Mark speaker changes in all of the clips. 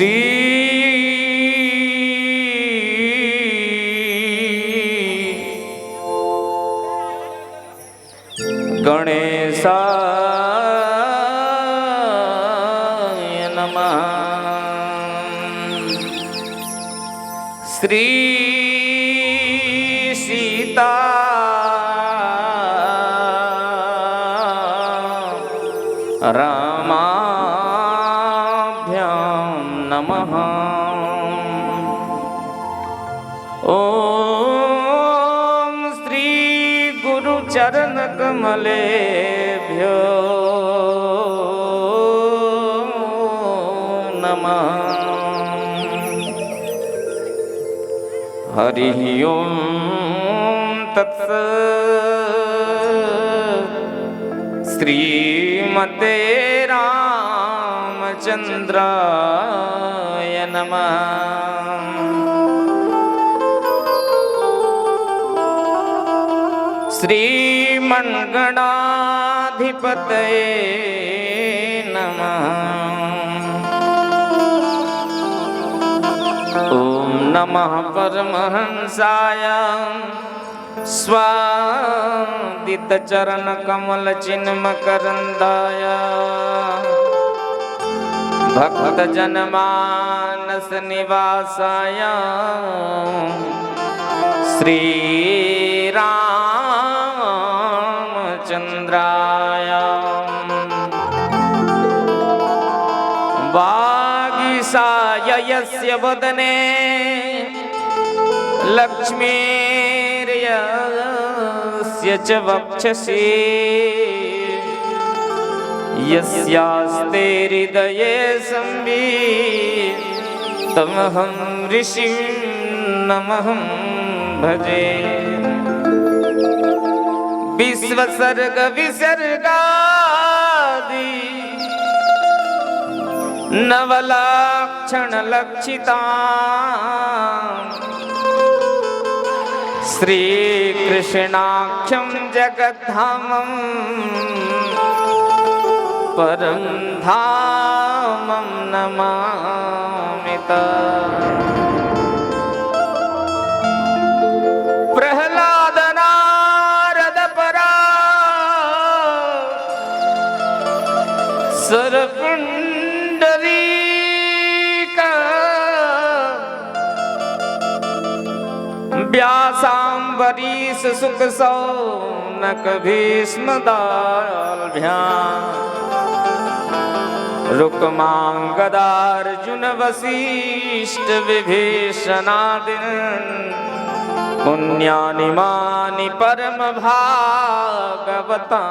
Speaker 1: श्री गणेशाय नमः। श्री सीता रामाभ्यां नमः। ओम श्री गुरु चरण कमलेभ्यो नमः। हरि ओम तत्सत्। श्रीमते रामचंद्राय नमः। श्रीमन्गणाधिपतये नमः। ओम नमः परमहंसाय स्वादितचरण कमल चिन्मकरंदाय भक्त जनमानस निवासाय श्री रामचंद्राय वागीशाय यस्य वदने लक्ष्मीर्यस्य च वक्षसि यस्यास्ते हृदये संवित् तमहं ऋषिं नमहं भजे। विश्वसर्ग विसर्गादि नवलक्षण लक्षिता श्रीकृष्णाख्यं जगद्धामं परं धामं नमामि प्रह्लाद नारद पराशर सरपुंडरीक व्यासांबरीश सुख सौनक भीष्मदाभ्याम् रुक्मांगदार्जुन वसिष्ठ विभीषणादीन् पुण्यानिमानि परम भागवतां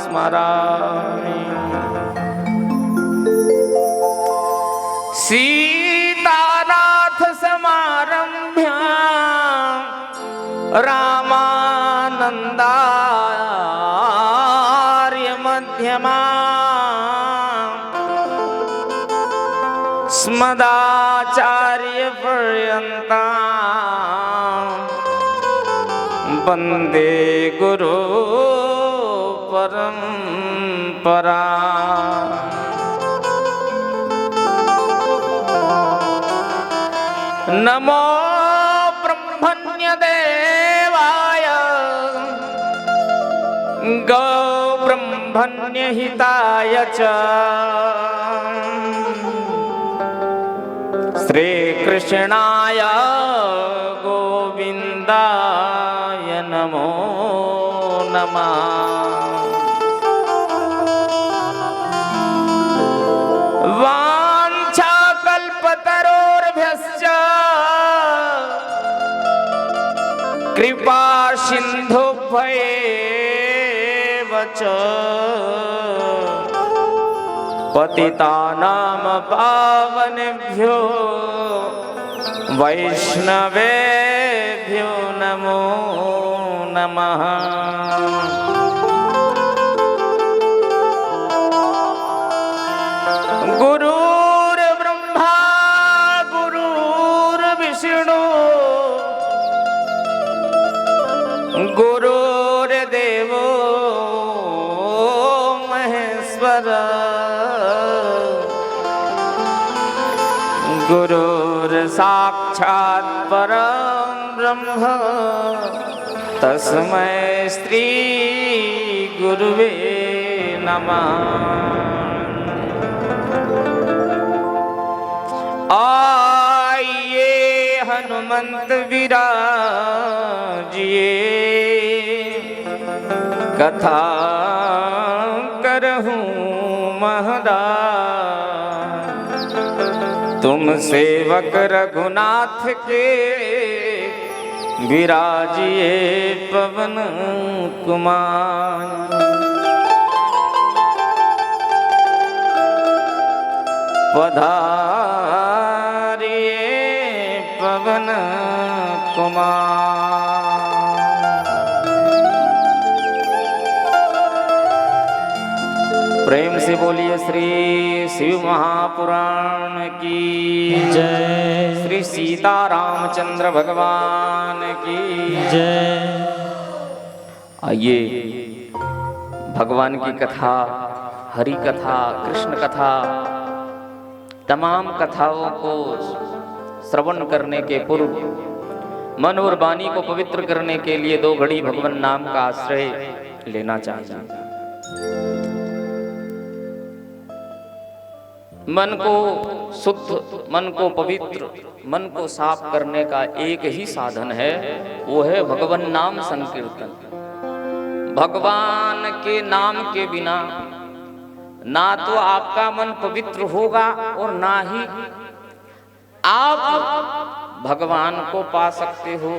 Speaker 1: स्मरामि। सीतानाथ समारम्भ्यां रामानन्दार्य मध्यमाम् स्मदाचार्य पर्यन्तां वन्दे गुरु परम्परा। नमो ब्रह्मण्य देवाय गौ ब्रह्मण्य हिताय च श्रीकृष्णाय गोविन्दाय नमो नमः। वाञ्छाकल्पतरोर्भ्यश्च कृपा सिन्धुभ्येव च पतितानां पावनेभ्यो वैष्णवेभ्यो नमो नमः। गुरुर्ब्रह्मा गुरुर्विष्णु गुरुर्देवो महेश्वर गुरुर्साक्षात् परं ब्रह्म तस्मै श्री गुरुवे नमः। आइए हनुमंत विराजिए, कथा करहूँ महाराज। तुम सेवक रघुनाथ के विराजिए पवन कुमार। पधारिए पवन कुमार। प्रेम से बोलिए श्री शिव महापुराण की जय, श्री सीता रामचंद्र भगवान की जय। आइए भगवान की कथा, हरि कथा, कृष्ण कथा, तमाम कथाओं को श्रवण करने के पूर्व मन और वाणी को पवित्र करने के लिए 2 घड़ी भगवान नाम का आश्रय लेना चाहिए। मन को शुद्ध, मन को पवित्र, मन को साफ करने का एक ही साधन है, वो है भगवान नाम संकीर्तन। भगवान के नाम के बिना ना तो आपका मन पवित्र होगा और ना ही आप भगवान को पा सकते हो।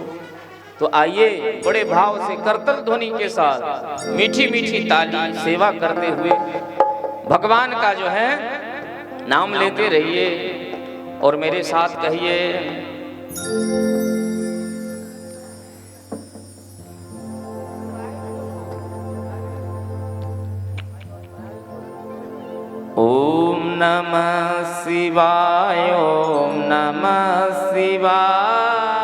Speaker 1: तो आइए बड़े भाव से करतल ध्वनि के साथ मीठी मीठी ताली सेवा करते हुए भगवान का जो है नाम लेते रहिए और मेरे साथ कहिए ओम नमः शिवाय, ओम नमः शिवाय,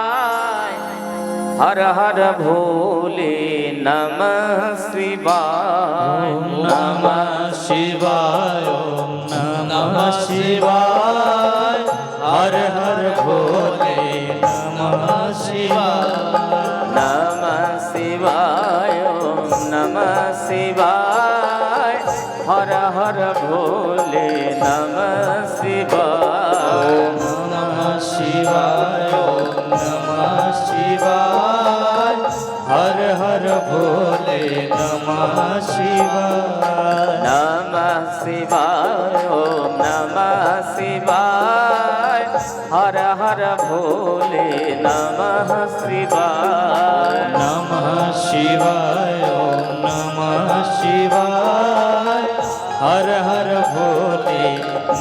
Speaker 1: हर हर भोले नमः शिवाय।
Speaker 2: नमः शिवाय, ओम नमः शिवाय, हर हर भोले नमः शिवाय।
Speaker 1: नमः शिवाय, ओम नमः शिवाय, हर हर भोले नमः शिवाय।
Speaker 2: ओम नमः शिवाय, ओम नमः शिवाय, हर हर भोले नमः शिवाय।
Speaker 1: नमः शिवाय, ओम नमः शिवाय, हर हर भोले नमः शिवाय।
Speaker 2: नमः शिवाय, ओम नमः शिवाय, हर हर भोले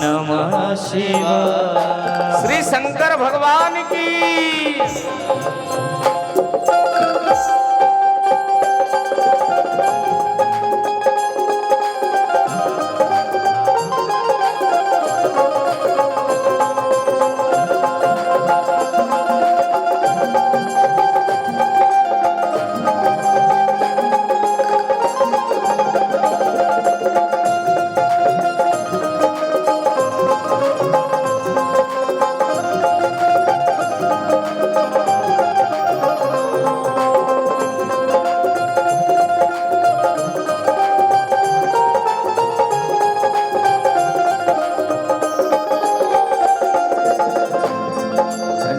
Speaker 2: नमः शिवाय।
Speaker 1: श्री शंकर भगवान की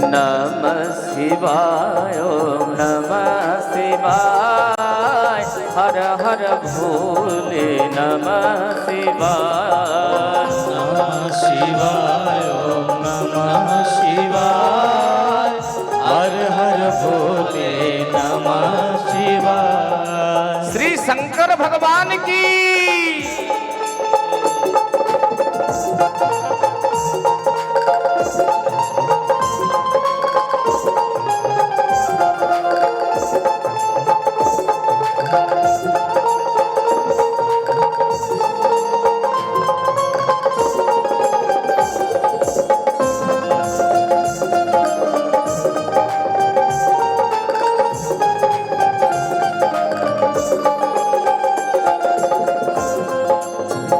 Speaker 1: नमः शिवाय, ओम नमः शिवाय, हर हर भोले नमः शिवाय।
Speaker 2: नमः शिवाय, ओम नमः शिवाय, हर हर भोले नमः शिवाय।
Speaker 1: श्री शंकर भगवान की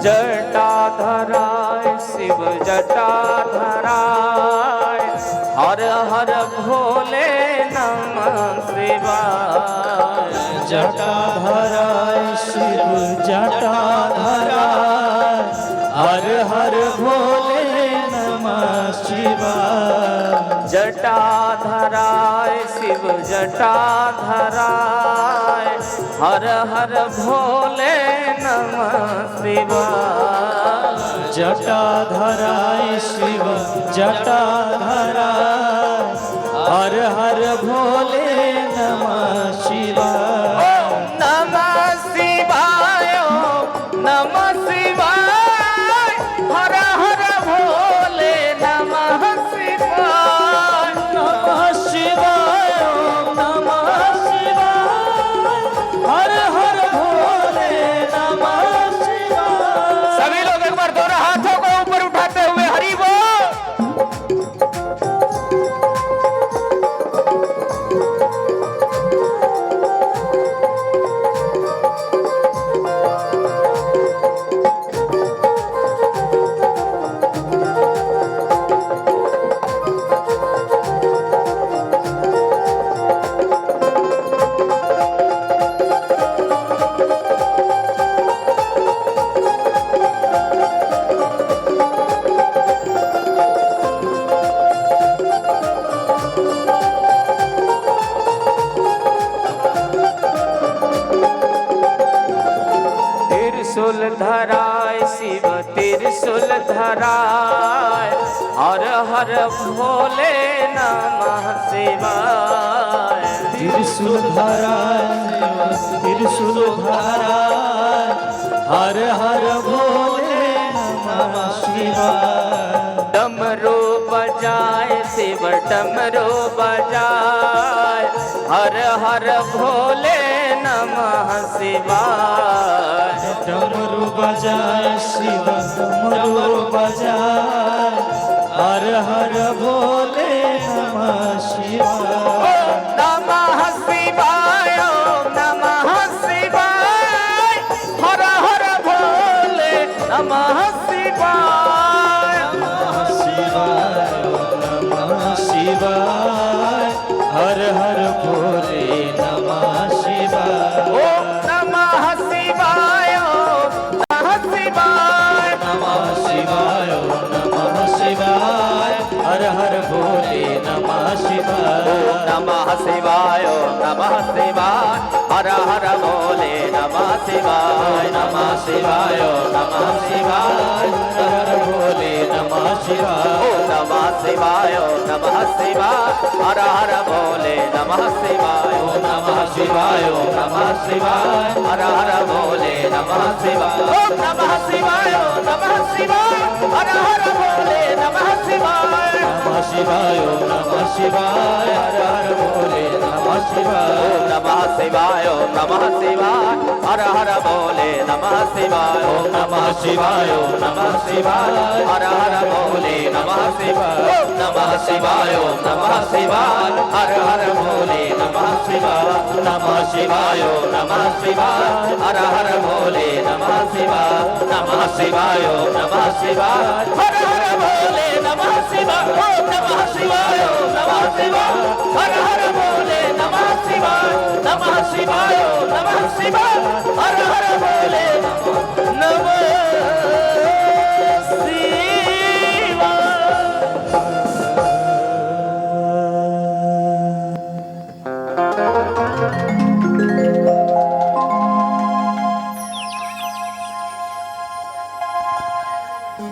Speaker 1: जटाधराय शिव जटाधराय, हर भोले नमः शिवाय।
Speaker 2: जटाधराय शिव जटाधराय हर हर भोले नमः शिवाय।
Speaker 1: जटाधराय शिव जटाधराय हर हर भोले नमः शिवाय।
Speaker 2: जटाधराय शिव जटाधराय हर हर भोले नमः शिवाय।
Speaker 1: ओम नमः शिवाय ओम नमः शिवाय हर हर भोले नमः शिवाय।
Speaker 2: नमः शिवाय ओम नमः शिवाय हर हर भोले नमः शिवाय।
Speaker 1: सभी लोग एक बार दोनों हाथों को ऊपर उठाते हुए हरि बोल। त्रिशूल धराय शिव त्रिशूल धराय हर हर भोले नमः शिवाय।
Speaker 2: त्रिशूल धराय त्रिशूल धराय हर हर भोले नमः शिवाय।
Speaker 1: डमरू बजाय शिव डमरू बजाय हर हर भोले नमः शिवाय।
Speaker 2: डमरू बजाय शिव डमरू बजाय हर हर भोले नमः शिवाय।
Speaker 1: ओम नमः शिवाय ओम नमः शिवाय हर हर भोले नमः शिवाय।
Speaker 2: नमः शिवाय नमः शिवाय हर हर भोले नमः शिवाय।
Speaker 1: ओम नमः शिवाय ओम नमः शिवाय।
Speaker 2: नमः शिवाय नमः शिवाय हर हर भोले नमः शिवाय।
Speaker 1: ओम नमः शिवाय ओम नमः शिवाय हर हर भोले नमः शिवाय।
Speaker 2: नमः शिवाय नमः शिवाय हर हर भोले नमः शिवाय।
Speaker 1: ओम नमः शिवाय ओम नमः शिवाय हर हर भोले नमः शिवाय।
Speaker 2: ओम नमः शिवाय नमः शिवाय
Speaker 1: हर हर भोले नमः शिवाय। ओम नमः शिवाय ओम नमः शिवाय हर हर भोले नमः शिवाय।
Speaker 2: नमः शिवाय नमः शिवाय हर हर भोले नमः शिवाय।
Speaker 1: ओम नमः शिवाय ओम नमः शिवाय हर हर भोले नमः शिवाय।
Speaker 2: ओम नमः शिवाय नमः शिवाय
Speaker 1: हर हर भोले नमः शिवाय। ओम नमः शिवाय ओम नमः शिवाय हर हर भोले नमः शिवाय।
Speaker 2: नमः शिवाय नमः शिवाय
Speaker 1: हर हर भोले नमः शिवाय। नमः शिवाय ओम नमः शिवाय हर हर भोले नमः शिवाय। ओम नमः शिवाय ओम नमः शिवाय हर हर भोले नमः शिवाय। नमः शिवाय ओम नमः शिवाय हर हर भोले नमः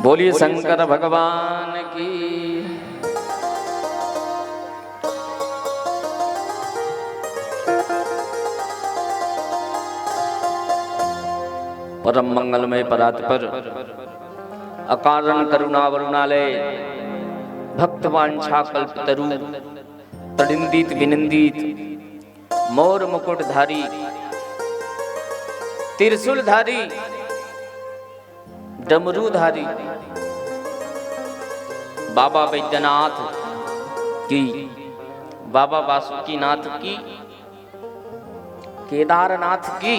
Speaker 1: बोलिए शंकर भगवान की। परम मंगलमय परात्पर अकारण करुणा वरुणालय भक्तवांछा कल्पतरु तडिंदित विनिंदित मोर मुकुटधारी त्रिशूलधारी डमरूधारी बाबा वैद्यनाथ की, बाबा वासुकीनाथ की, केदारनाथ की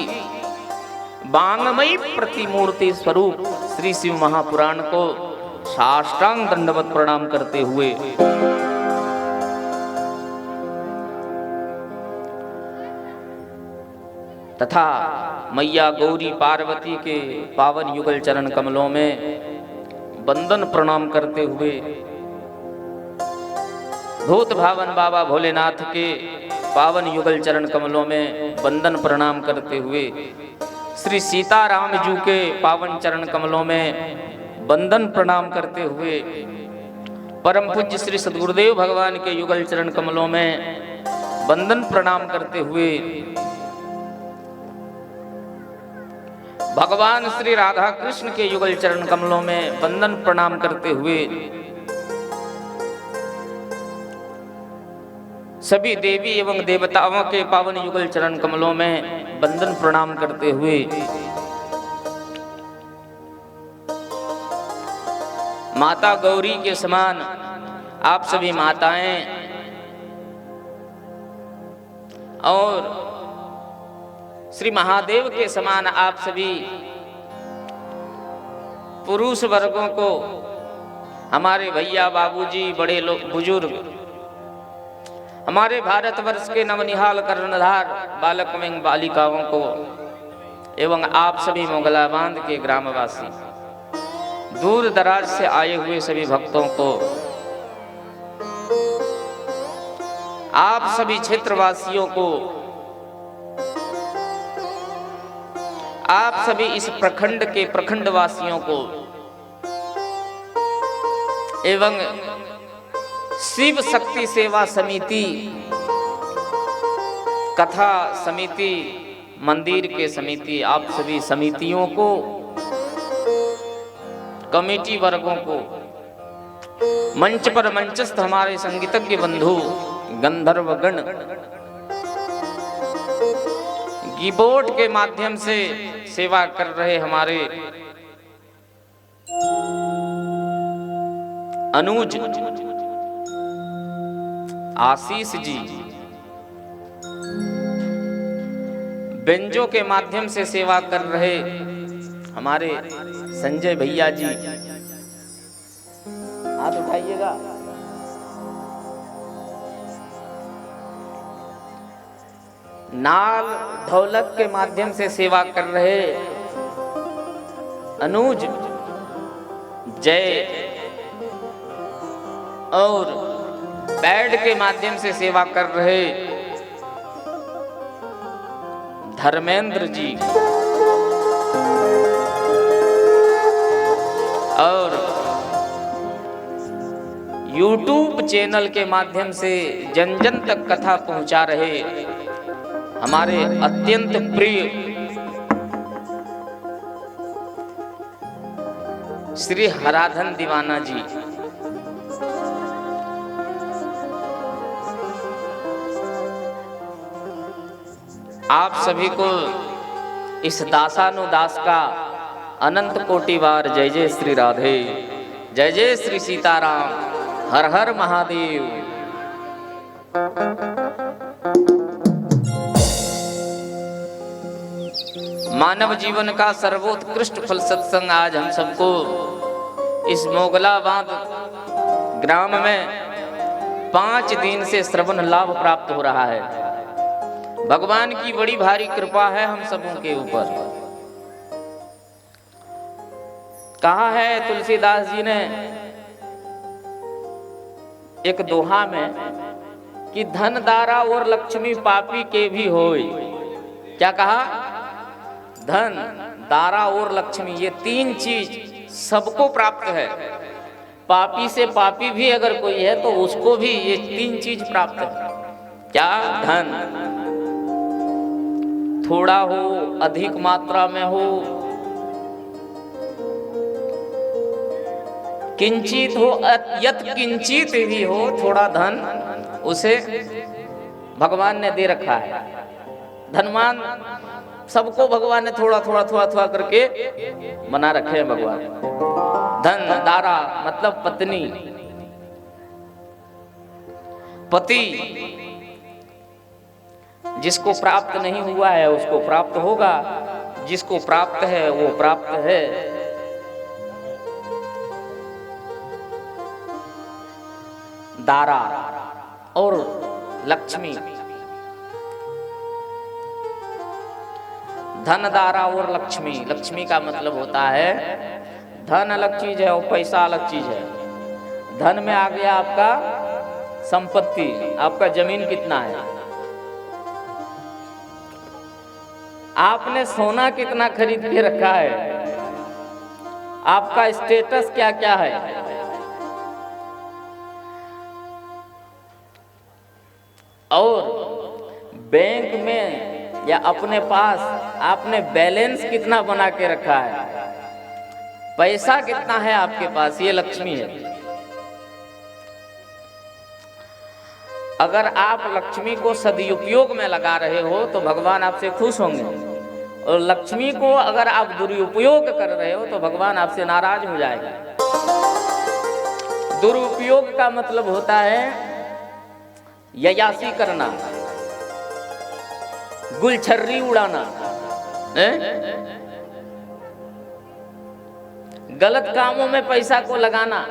Speaker 1: वांगमयी प्रतिमूर्ति स्वरूप श्री शिव महापुराण को साष्टांग दंडवत प्रणाम करते हुए तथा मैया गौरी पार्वती के पावन युगल चरण कमलों में वंदन प्रणाम करते हुए, भूत भावन बाबा भोलेनाथ के पावन युगल चरण कमलों में वंदन प्रणाम करते हुए, श्री सीताराम जी के पावन चरण कमलों में वंदन प्रणाम करते हुए, परम पूज्य श्री सद्गुरुदेव भगवान के युगल चरण कमलों में वंदन प्रणाम करते हुए, भगवान श्री राधा कृष्ण के युगल चरण कमलों में वंदन प्रणाम करते हुए, सभी देवी एवं देवताओं के पावन युगल चरण कमलों में वंदन प्रणाम करते हुए, माता गौरी के समान आप सभी माताएं और श्री महादेव के समान आप सभी पुरुष वर्गों को, हमारे भैया बाबूजी, बड़े लोग, बुजुर्ग, हमारे भारतवर्ष के नवनिहाल कर्णधार बालक एवं बालिकाओं को एवं आप सभी मोगला बांध के ग्रामवासी, दूर दराज से आए हुए सभी भक्तों को, आप सभी क्षेत्रवासियों को, आप सभी इस प्रखंड के प्रखंडवासियों को एवं शिव शक्ति सेवा समिति, कथा समिति, मंदिर के समिति, आप सभी समितियों को, कमेटी वर्गों को, मंच पर मंचस्थ हमारे संगीतज्ञ बंधु, गंधर्वगण, कीबोर्ड के माध्यम से सेवा कर रहे हमारे अनुज, आशीष जी, बेंजो के माध्यम से सेवा कर रहे हमारे संजय भैया जी, हाथ उठाइएगा। नाल ढोलक के माध्यम से सेवा कर रहे अनुज, जय, और बैड के माध्यम से सेवा कर रहे धर्मेंद्र जी, और YouTube चैनल के माध्यम से जन जन तक कथा पहुंचा रहे हमारे अत्यंत प्रिय श्री हराधन दीवाना जी, आप सभी को इस दासानुदास का अनंत कोटि बार जय जय श्री राधे, जय जय श्री सीताराम, हर हर महादेव। मानव जीवन का सर्वोत्कृष्ट फल सत्संग आज हम सबको इस मोगलाबाद ग्राम में 5 दिन से श्रवण लाभ प्राप्त हो रहा है। भगवान की बड़ी भारी कृपा है हम सबों के ऊपर। कहा है तुलसीदास जी ने एक दोहा में कि धन दारा और लक्ष्मी पापी के भी होय। क्या कहा? धन, दारा और लक्ष्मी, ये 3 चीज सबको प्राप्त है। पापी से पापी भी अगर कोई है तो उसको भी ये 3 चीज प्राप्त है। क्या? धन, थोड़ा हो, अधिक मात्रा में हो, किंचित हो, यत किंचित भी हो, थोड़ा धन उसे भगवान ने दे रखा है। धनवान सबको भगवान ने थोड़ा थोड़ा थोड़ा थोड़ा करके बना रखे हैं भगवान। धन, दारा मतलब पत्नी, पति जिसको प्राप्त नहीं हुआ है उसको प्राप्त होगा, जिसको प्राप्त है वो प्राप्त है। दारा और लक्ष्मी, धन दारा और लक्ष्मी। लक्ष्मी का मतलब होता है धन अलग चीज है और पैसा अलग चीज है। धन में आ गया आपका संपत्ति, आपका जमीन कितना है, आपने सोना कितना खरीद के रखा है, आपका स्टेटस क्या क्या है। और बैंक में या अपने पास आपने बैलेंस कितना बना के रखा है, पैसा कितना है आपके पास, ये लक्ष्मी है। अगर आप लक्ष्मी को सदुपयोग में लगा रहे हो तो भगवान आपसे खुश होंगे, और लक्ष्मी को अगर आप दुरुपयोग कर रहे हो तो भगवान आपसे नाराज हो जाएगा। दुरुपयोग का मतलब होता है ययासी करना, गुलछर्री उड़ाना, गलत कामों में पैसा को लगाना।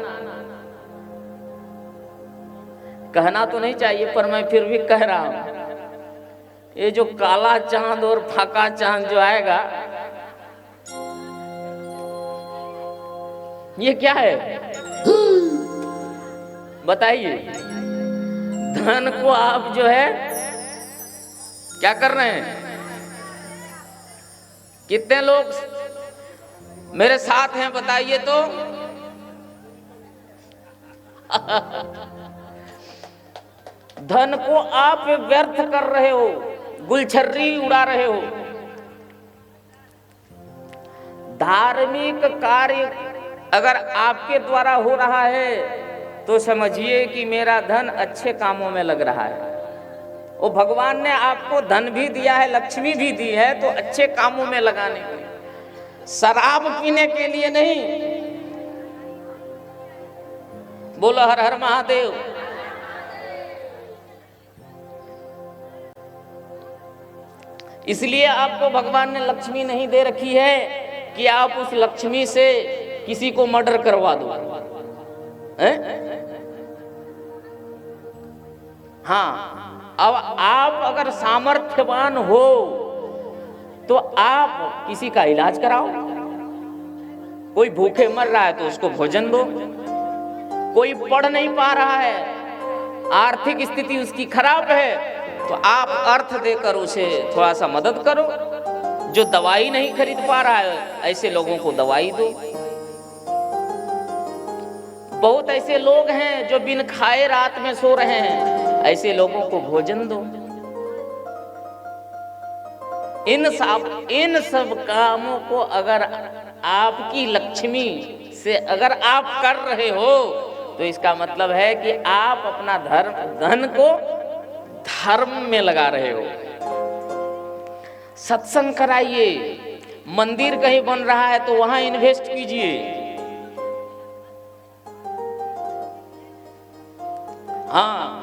Speaker 1: कहना तो नहीं चाहिए पर मैं फिर भी कह रहा हूं, ये जो काला चांद और फाका चांद जो आएगा, ये क्या है बताइए। धन को आप जो है क्या कर रहे हैं? कितने लोग मेरे साथ हैं बताइए तो। धन को आप व्यर्थ कर रहे हो, गुलछर्री उड़ा रहे हो। धार्मिक कार्य अगर आपके द्वारा हो रहा है तो समझिए कि मेरा धन अच्छे कामों में लग रहा है। वो भगवान ने आपको धन भी दिया है, लक्ष्मी भी दी है, तो अच्छे कामों में लगाने के लिए, शराब पीने के लिए नहीं। बोलो हर हर महादेव। इसलिए आपको भगवान ने लक्ष्मी नहीं दे रखी है कि आप उस लक्ष्मी से किसी को मर्डर करवा दो। हाँ, अब आप अगर सामर्थ्यवान हो तो आप किसी का इलाज कराओ। कोई भूखे मर रहा है तो उसको भोजन दो। कोई पढ़ नहीं पा रहा है, आर्थिक स्थिति उसकी खराब है, तो आप अर्थ देकर उसे थोड़ा सा मदद करो। जो दवाई नहीं खरीद पा रहा है ऐसे लोगों को दवाई दो। बहुत ऐसे लोग हैं जो बिन खाए रात में सो रहे हैं, ऐसे लोगों को भोजन दो। इन सब कामों को अगर आपकी लक्ष्मी से अगर आप कर रहे हो तो इसका मतलब है कि आप अपना धन को धर्म में लगा रहे हो। सत्संग कराइए, मंदिर कहीं बन रहा है तो वहां इन्वेस्ट कीजिए। हाँ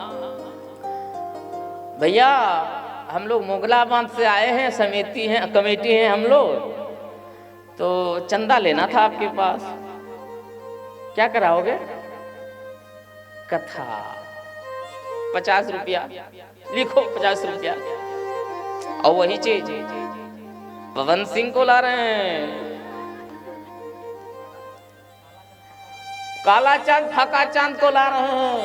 Speaker 1: भैया, हम लोग मोगला बांध से आए हैं, कमेटी हैं हम लोग, तो चंदा लेना था आपके पास। क्या कराओगे? कथा 50 रुपया लिखो, 50 रुपया। और वही चीज पवन सिंह को ला रहे हैं। काला चांद फाका चांद को ला रहे हैं।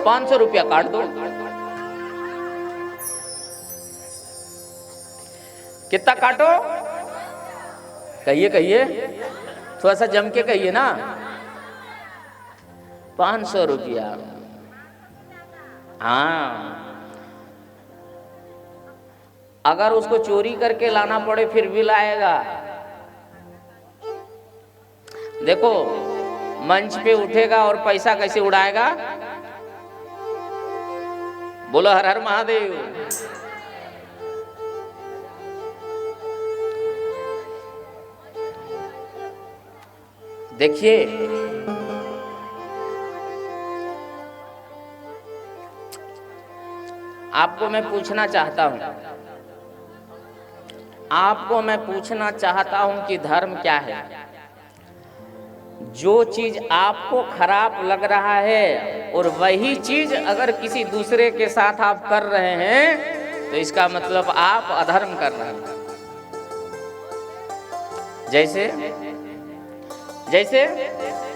Speaker 1: 500 रुपया काट दो। कितना काटो? कहिए कहिए, थोड़ा सा जम के कहिए ना। 500 रुपया। हाँ, अगर उसको चोरी करके लाना पड़े फिर भी लाएगा। देखो, मंच पे उठेगा और पैसा कैसे उड़ाएगा? बोलो हर हर महादेव। देखिए, आपको मैं पूछना चाहता हूं कि धर्म क्या है? जो चीज आपको खराब लग रहा है और वही चीज अगर किसी दूसरे के साथ आप कर रहे हैं तो इसका मतलब आप अधर्म कर रहे हैं। जैसे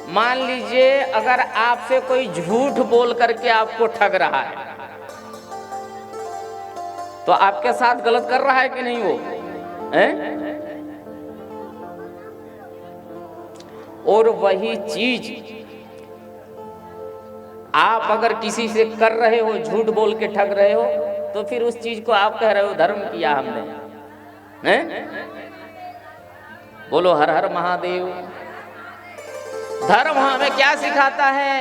Speaker 1: मान लीजिए अगर आपसे कोई झूठ बोल करके आपको ठग रहा है, तो आपके साथ गलत कर रहा है कि नहीं वो हैं? और वही चीज आप अगर किसी से कर रहे हो, झूठ बोल के ठग रहे हो, तो फिर उस चीज को आप कह रहे हो धर्म किया हमने, हैं? बोलो हर हर महादेव। धर्म हमें क्या सिखाता है?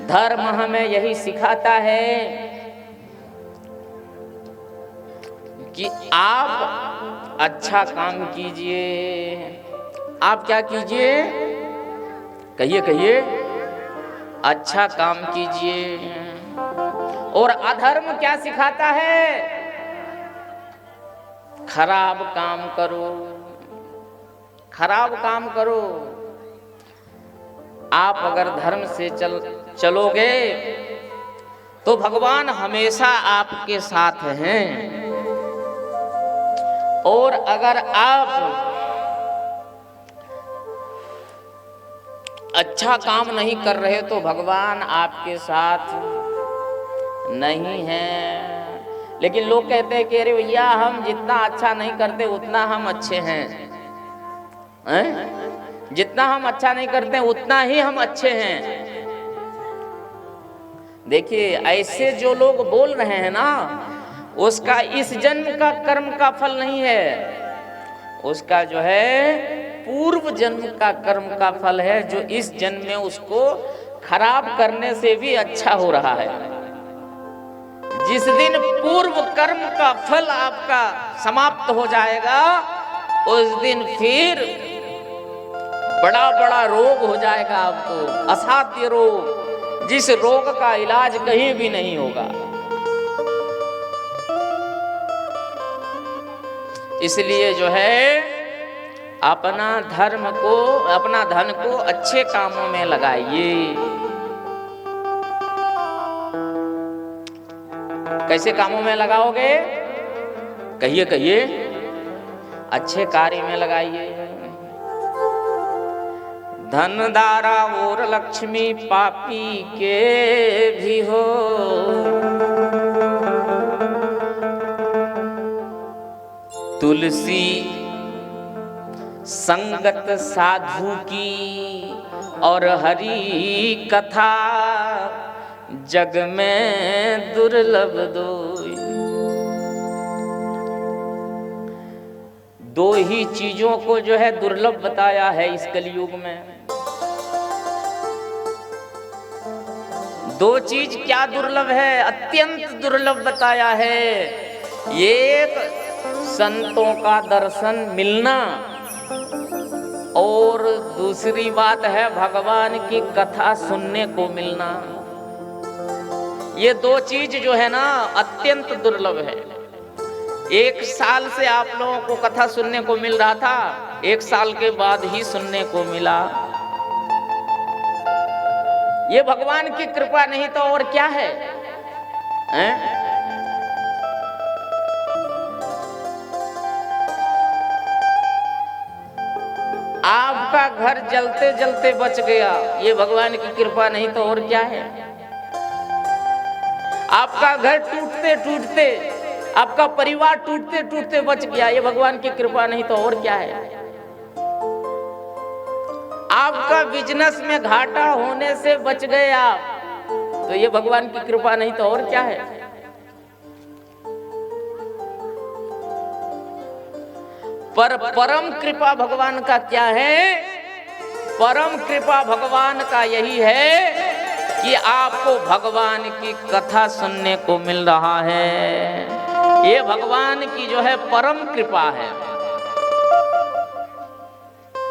Speaker 1: धर्म हमें यही सिखाता है कि आप अच्छा काम कीजिए। आप क्या कीजिए? कहिए अच्छा काम कीजिए। और अधर्म क्या सिखाता है? खराब काम करो, खराब काम करो। आप अगर धर्म से चलोगे तो भगवान हमेशा आपके साथ हैं। और अगर आप अच्छा काम नहीं कर रहे तो भगवान आपके साथ नहीं है। लेकिन लोग कहते हैं कि अरे भैया हम जितना अच्छा नहीं करते उतना हम अच्छे हैं, जितना हम अच्छा नहीं करते उतना ही हम अच्छे हैं। देखिए ऐसे जो लोग बोल रहे हैं ना, उसका इस जन्म का कर्म का फल नहीं है, उसका जो है पूर्व जन्म का कर्म का फल है, जो इस जन्म में उसको खराब करने से भी अच्छा हो रहा है। जिस दिन पूर्व कर्म का फल आपका समाप्त हो जाएगा, उस दिन फिर बड़ा बड़ा रोग हो जाएगा आपको, असाध्य रोग, जिस रोग का इलाज कहीं भी नहीं होगा। इसलिए जो है अपना धर्म को, अपना धन को अच्छे कामों में लगाइए। कैसे कामों में लगाओगे? कहिए अच्छे कार्य में लगाइए। धन दारा और लक्ष्मी पापी के भी हो, तुलसी संगत साधु की और हरि कथा जग में दुर्लभ दो ही चीजों को जो है दुर्लभ बताया है इस कलयुग में। दो चीज क्या दुर्लभ है? अत्यंत दुर्लभ बताया है। एक संतों का दर्शन मिलना, और दूसरी बात है भगवान की कथा सुनने को मिलना। ये दो चीज जो है ना अत्यंत दुर्लभ है। एक साल से आप लोगों को कथा सुनने को मिल रहा था, एक साल के बाद ही सुनने को मिला। ये भगवान की कृपा नहीं तो और क्या है, हैं? आपका घर जलते जलते बच गया, ये भगवान की कृपा नहीं तो और क्या है। आपका घर टूटते टूटते, आपका परिवार टूटते टूटते बच गया, ये भगवान की कृपा नहीं तो और क्या है। आपका बिजनेस में घाटा होने से बच गए आप, तो ये भगवान की कृपा नहीं तो और क्या है। पर परम कृपा भगवान का क्या है? परम कृपा भगवान का यही है कि आपको भगवान की कथा सुनने को मिल रहा है। ये भगवान की जो है परम कृपा है।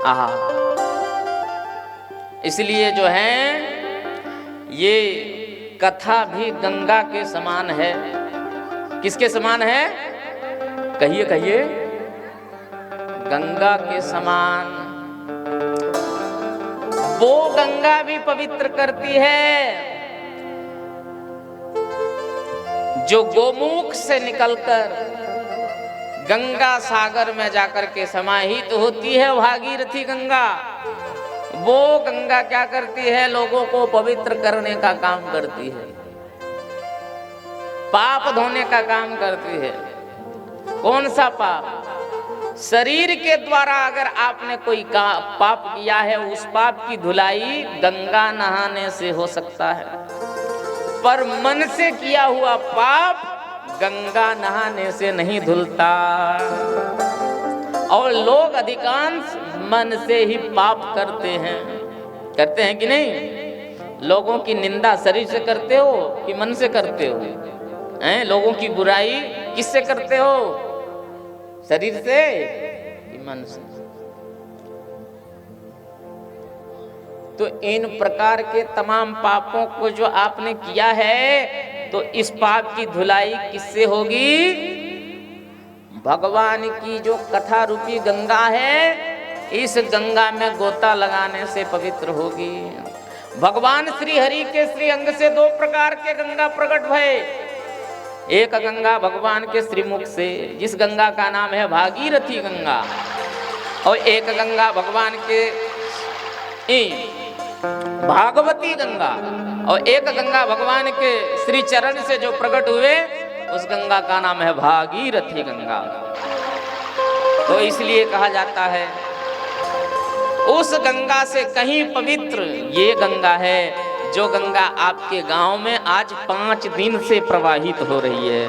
Speaker 1: आहा, इसलिए जो है ये कथा भी गंगा के समान है। किसके समान है? कहिए गंगा के समान। वो गंगा भी पवित्र करती है जो गोमुख से निकलकर गंगा सागर में जाकर के समाहित होती है, भागीरथी गंगा, वो गंगा क्या करती है? लोगों को पवित्र करने का काम करती है, पाप धोने का काम करती है। कौन सा पाप? शरीर के द्वारा अगर आपने कोई पाप किया है, उस पाप की धुलाई गंगा नहाने से हो सकता है, पर मन से किया हुआ पाप गंगा नहाने से नहीं धुलता। और लोग अधिकांश मन से ही पाप करते हैं कि नहीं? लोगों की निंदा शरीर से करते हो कि मन से करते हो? लोगों की बुराई किससे करते हो? शरीर से कि मन से? तो इन प्रकार के तमाम पापों को जो आपने किया है, तो इस पाप की धुलाई किससे होगी? भगवान की जो कथा रूपी गंगा है, इस गंगा में गोता लगाने से पवित्र होगी। भगवान श्री हरि के श्री अंग से दो प्रकार के गंगा प्रकट भये। एक गंगा भगवान के श्रीमुख से, जिस गंगा का नाम है भागीरथी गंगा, और एक गंगा भगवान के भागवती गंगा, और एक गंगा भगवान के श्री चरण से जो प्रकट हुए, उस गंगा का नाम है भागीरथी गंगा। तो इसलिए कहा जाता है उस गंगा से कहीं पवित्र ये गंगा है, जो गंगा आपके गांव में आज 5 दिन से प्रवाहित हो रही है।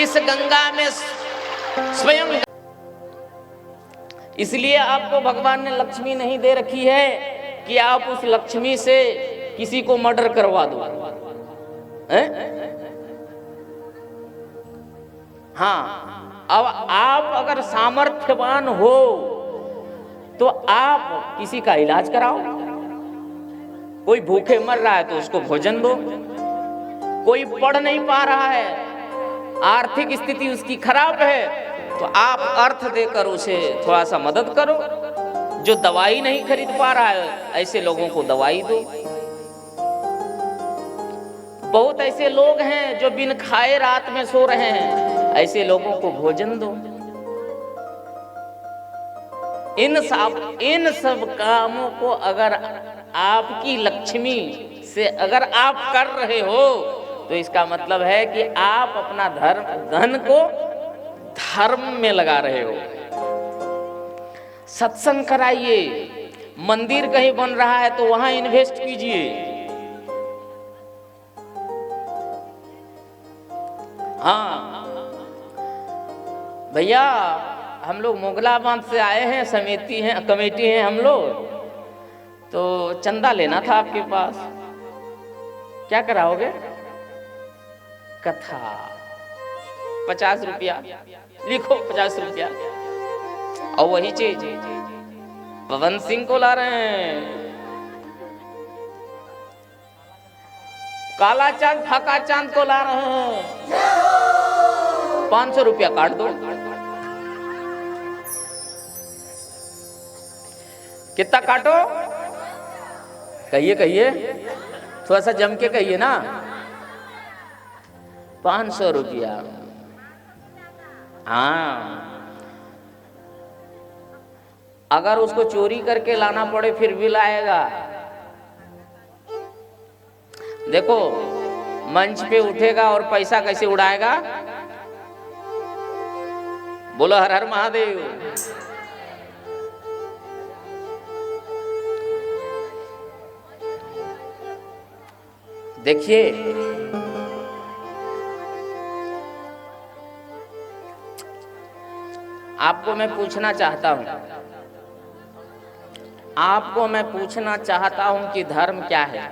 Speaker 1: इस गंगा में स्वयं, इसलिए आपको भगवान ने लक्ष्मी नहीं दे रखी है कि आप उस लक्ष्मी से किसी को मर्डर करवा दो। हाँ, अब आप अगर सामर्थ्यवान हो तो आप किसी का इलाज कराओ। कोई भूखे मर रहा है तो उसको भोजन दो। कोई पढ़ नहीं पा रहा है, आर्थिक स्थिति उसकी खराब है, तो आप अर्थ देकर उसे थोड़ा सा मदद करो। जो दवाई नहीं खरीद पा रहा है, ऐसे लोगों को दवाई दो। बहुत ऐसे लोग हैं जो बिन खाए रात में सो रहे हैं, ऐसे लोगों को भोजन दो। इन सब कामों को अगर आपकी लक्ष्मी से अगर आप कर रहे हो, तो इसका मतलब है कि आप अपना धन को धर्म में लगा रहे हो। सत्संग कराइए, मंदिर कहीं बन रहा है तो वहां इन्वेस्ट कीजिए। हाँ भैया, हम लोग मोगला बांध से आए हैं, कमेटी हैं हम लोग, तो चंदा लेना था आपके पास। क्या कराओगे? कथा 50 रुपया लिखो, 50 रुपया। और वही चीज पवन सिंह को ला रहे हैं। काला चांद फाका चांद को ला रहे हैं। 500 रुपया काट दो। कितना काटो? कहिए, थोड़ा सा जम के कहिए ना। 500 रुपया। हाँ, अगर उसको चोरी करके लाना पड़े फिर भी लाएगा। देखो, मंच पे उठेगा और पैसा कैसे उड़ाएगा? बोलो हर हर महादेव। देखिए, आपको मैं पूछना चाहता हूं कि धर्म क्या है?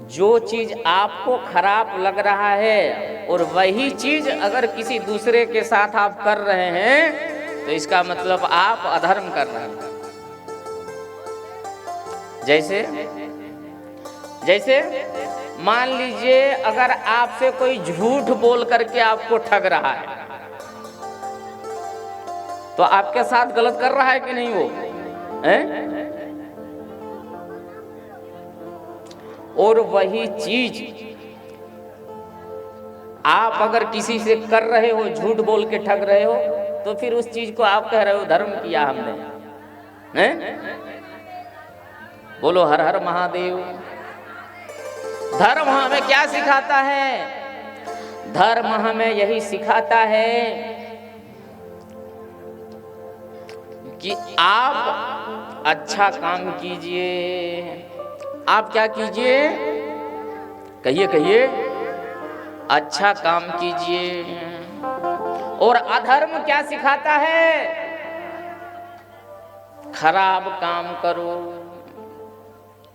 Speaker 1: जो चीज आपको खराब लग रहा है और वही चीज अगर किसी दूसरे के साथ आप कर रहे हैं, तो इसका मतलब आप अधर्म कर रहे हैं। जैसे मान लीजिए, अगर आपसे कोई झूठ बोल करके आपको ठग रहा है, तो आपके साथ गलत कर रहा है कि नहीं वो? और वही चीज आप अगर किसी से कर रहे हो, झूठ बोल के ठग रहे हो, तो फिर उस चीज को आप कह रहे हो धर्म किया हमने, हैं? बोलो हर हर महादेव। धर्म हमें क्या सिखाता है? धर्म हमें यही सिखाता है कि आप अच्छा काम कीजिए। आप क्या कीजिए? कहिए कहिए। अच्छा काम कीजिए। और अधर्म क्या सिखाता है? खराब काम करो,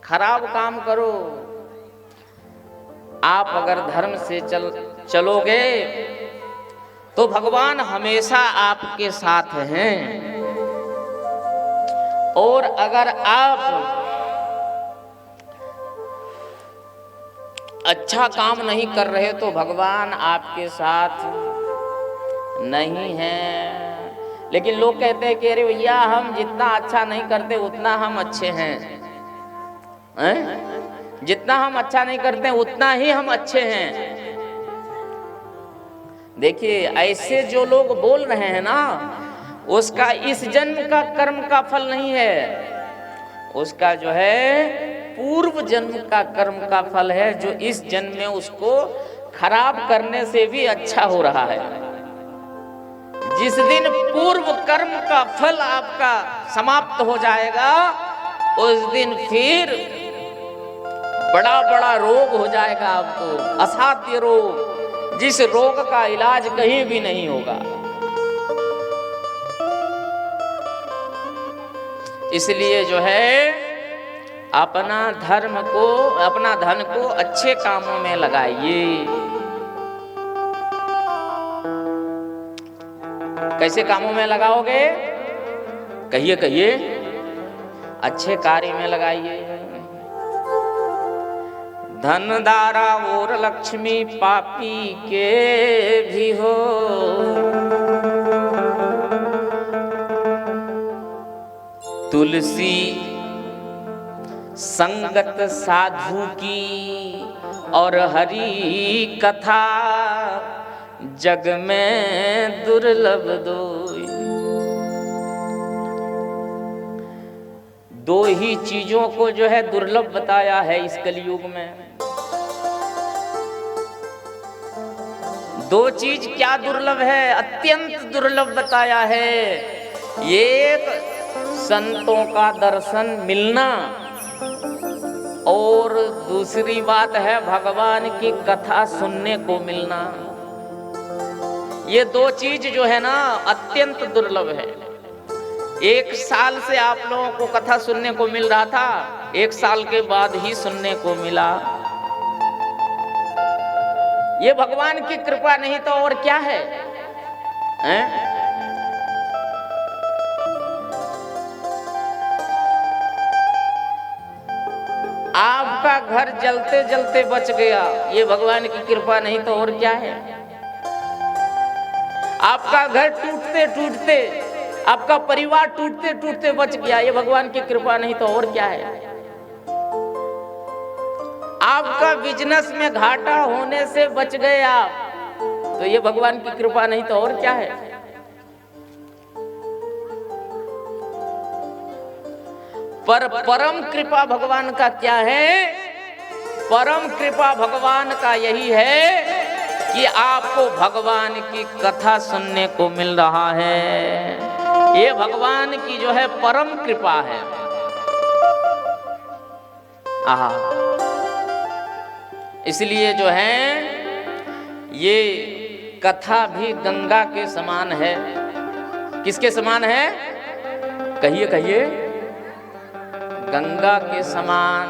Speaker 1: खराब काम करो। आप अगर धर्म से चलोगे तो भगवान हमेशा आपके साथ हैं। और अगर आप अच्छा काम नहीं कर रहे तो भगवान आपके साथ नहीं है। लेकिन लोग कहते हैं कि अरे भैया हम जितना अच्छा नहीं करते उतना हम अच्छे हैं, जितना हम अच्छा नहीं करते उतना ही हम अच्छे हैं। देखिए ऐसे जो लोग बोल रहे हैं ना, उसका इस जन्म का कर्म का फल नहीं है, उसका जो है पूर्व जन्म का कर्म का फल है, जो इस जन्म में उसको खराब करने से भी अच्छा हो रहा है। जिस दिन पूर्व कर्म का फल आपका समाप्त हो जाएगा, उस दिन फिर बड़ा बड़ा रोग हो जाएगा आपको, असाध्य रोग, जिस रोग का इलाज कहीं भी नहीं होगा। इसलिए जो है अपना धर्म को, अपना धन को अच्छे कामों में लगाइए। कैसे कामों में लगाओगे? कहिए कहिए। अच्छे कार्य में लगाइए। धन दारा और लक्ष्मी पापी के भी हो, तुलसी संगत साधु की और हरि कथा जग में दुर्लभ दोई। दो ही चीजों को जो है दुर्लभ बताया है इस कलयुग में। दो चीज क्या दुर्लभ है? अत्यंत दुर्लभ बताया है। एक संतों का दर्शन मिलना, और दूसरी बात है भगवान की कथा सुनने को मिलना। ये दो चीज जो है ना अत्यंत दुर्लभ है। एक साल से आप लोगों को कथा सुनने को मिल रहा था, एक साल के बाद ही सुनने को मिला। ये भगवान की कृपा नहीं तो और क्या है, हैं? आपका घर जलते जलते बच गया, ये भगवान की कृपा नहीं तो और क्या है। आपका घर टूटते टूटते, आपका परिवार टूटते टूटते बच गया, ये भगवान की कृपा नहीं तो और क्या है। आपका बिजनेस में घाटा होने से बच गए आप, तो ये भगवान की कृपा नहीं तो और क्या है। पर परम कृपा भगवान का क्या है? परम कृपा भगवान का यही है कि आपको भगवान की कथा सुनने को मिल रहा है। ये भगवान की जो है परम कृपा है। आहा, इसलिए जो है ये कथा भी गंगा के समान है। किसके समान है? कहिए कहिए। गंगा के समान।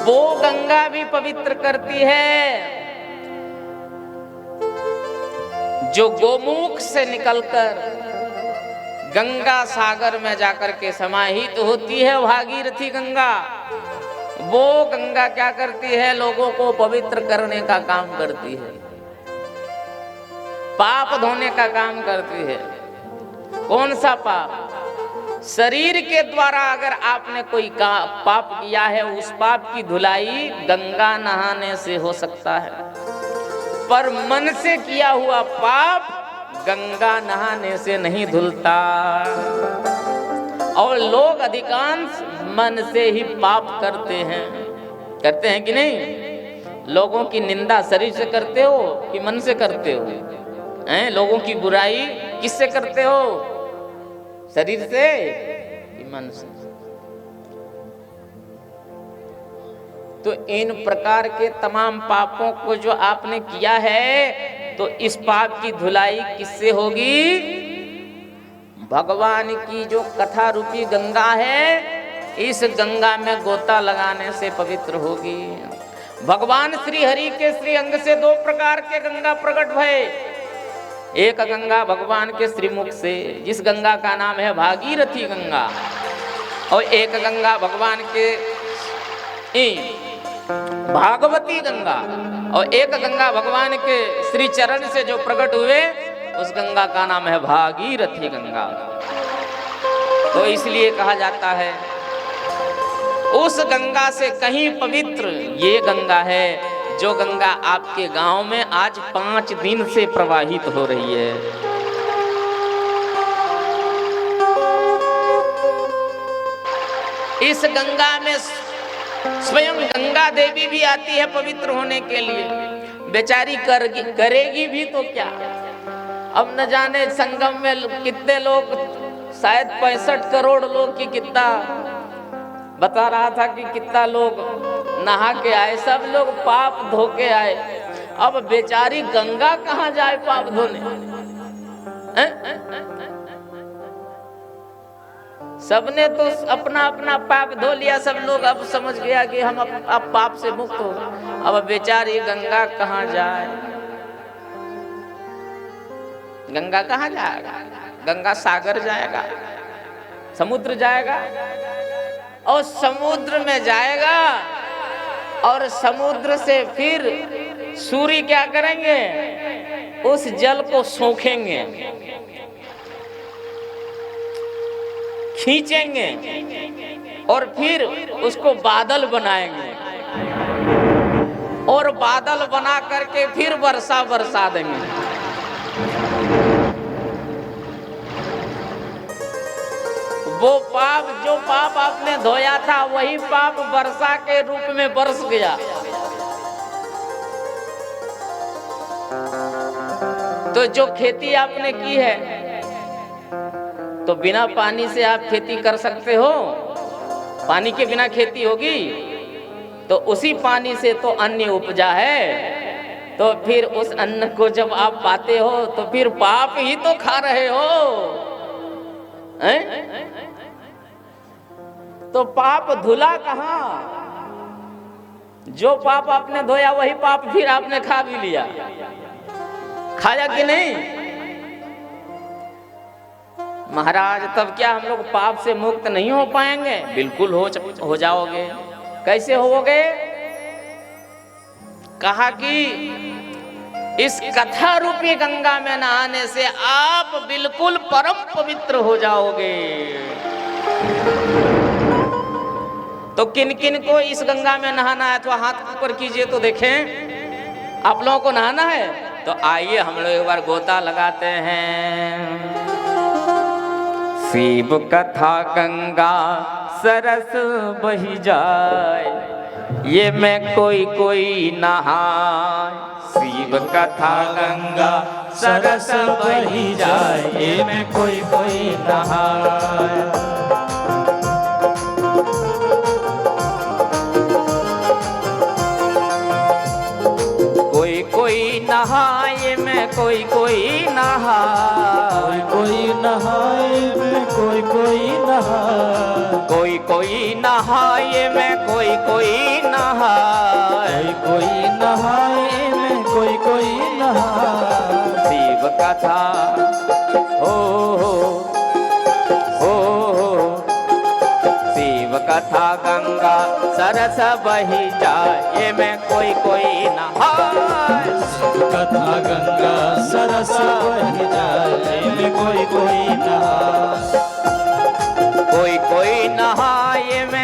Speaker 1: वो गंगा भी पवित्र करती है जो गोमुख से निकलकर गंगा सागर में जाकर के समाहित होती है। भागीरथी गंगा, वो गंगा क्या करती है? लोगों को पवित्र करने का काम करती है, पाप धोने का काम करती है। कौन सा पाप? शरीर के द्वारा अगर आपने कोई पाप किया है, उस पाप की धुलाई गंगा नहाने से हो सकता है, पर मन से किया हुआ पाप गंगा नहाने से नहीं धुलता। और लोग अधिकांश मन से ही पाप करते हैं कि नहीं? लोगों की निंदा शरीर से करते हो कि मन से करते हो? लोगों की बुराई किससे करते हो? शरीर से कि मन से? तो इन प्रकार के तमाम पापों को जो आपने किया है, तो इस पाप की धुलाई किससे होगी? भगवान की जो कथा रूपी गंगा है, इस गंगा में गोता लगाने से पवित्र होगी। भगवान श्री हरि के श्री अंग से दो प्रकार के गंगा प्रकट भये। एक गंगा भगवान के श्रीमुख से, जिस गंगा का नाम है भागीरथी गंगा, और एक गंगा भगवान के भागवती गंगा, और एक गंगा भगवान के श्री चरण से जो प्रकट हुए, उस गंगा का नाम है भागीरथी गंगा। तो इसलिए कहा जाता है उस गंगा से कहीं पवित्र ये गंगा है, जो गंगा आपके गांव में आज 5 दिन से प्रवाहित हो रही है। इस गंगा में स्वयं गंगा देवी भी आती है पवित्र होने के लिए। बेचारी करेगी भी तो क्या? अब न जाने संगम में कितने लोग, शायद 65 करोड़ लोग की कितना बता रहा था कि कितना लोग नहा के आए, सब लोग पाप धो के आए। अब बेचारी गंगा कहाँ जाए पाप धोने? सबने तो अपना अपना पाप धो लिया, सब लोग अब समझ गया कि हम अब पाप से मुक्त हो। अब बेचारी गंगा कहाँ जाए? गंगा कहाँ जाएगा? गंगा सागर जाएगा, समुद्र जाएगा, और समुद्र में जाएगा, और समुद्र से फिर सूर्य क्या करेंगे? उस जल को सोखेंगे, खींचेंगे, और फिर उसको बादल बनाएंगे, और बादल बना करके फिर वर्षा बरसा देंगे। वो पाप, जो पाप आपने धोया था, वही पाप वर्षा के रूप में बरस गया। तो जो खेती आपने की है, तो बिना पानी से आप खेती कर सकते हो? पानी के बिना खेती होगी? तो उसी पानी से तो अन्न उपजा है। तो फिर उस अन्न को जब आप पाते हो, तो फिर पाप ही तो खा रहे हो, हैं? तो पाप धुला कहाँ? जो पाप आपने धोया, वही पाप फिर आपने खा भी लिया। खाया कि नहीं? महाराज, तब क्या हम लोग पाप से मुक्त नहीं हो पाएंगे? बिल्कुल हो जाओगे। कैसे होगे? कहा कि इस कथा रूपी गंगा में नहाने से आप बिल्कुल परम पवित्र हो जाओगे। तो किन किन को इस गंगा में नहाना है? तो हाथ ऊपर कीजिए तो देखें। आप लोगों को नहाना है तो आइए हम लोग एक बार गोता लगाते हैं। शिव कथा गंगा सरस बही जाए, ये मैं कोई नहाए। शिव कथा गंगा सरस बही जाए, ये मैं कोई नहाए। कोई नहाए मैं कोई नहाए,
Speaker 2: कोई नहाए मैं कोई नहाए,
Speaker 1: कोई नहाए मैं कोई नहाए,
Speaker 2: कोई नहाए मैं कोई नहाए।
Speaker 1: शिव कथा हो शिव कथा गंगा सरस बही जाए, ये मैं कोई नहाए।
Speaker 2: कथा गंगा सरस बही जाए, मैं कोई नहाए।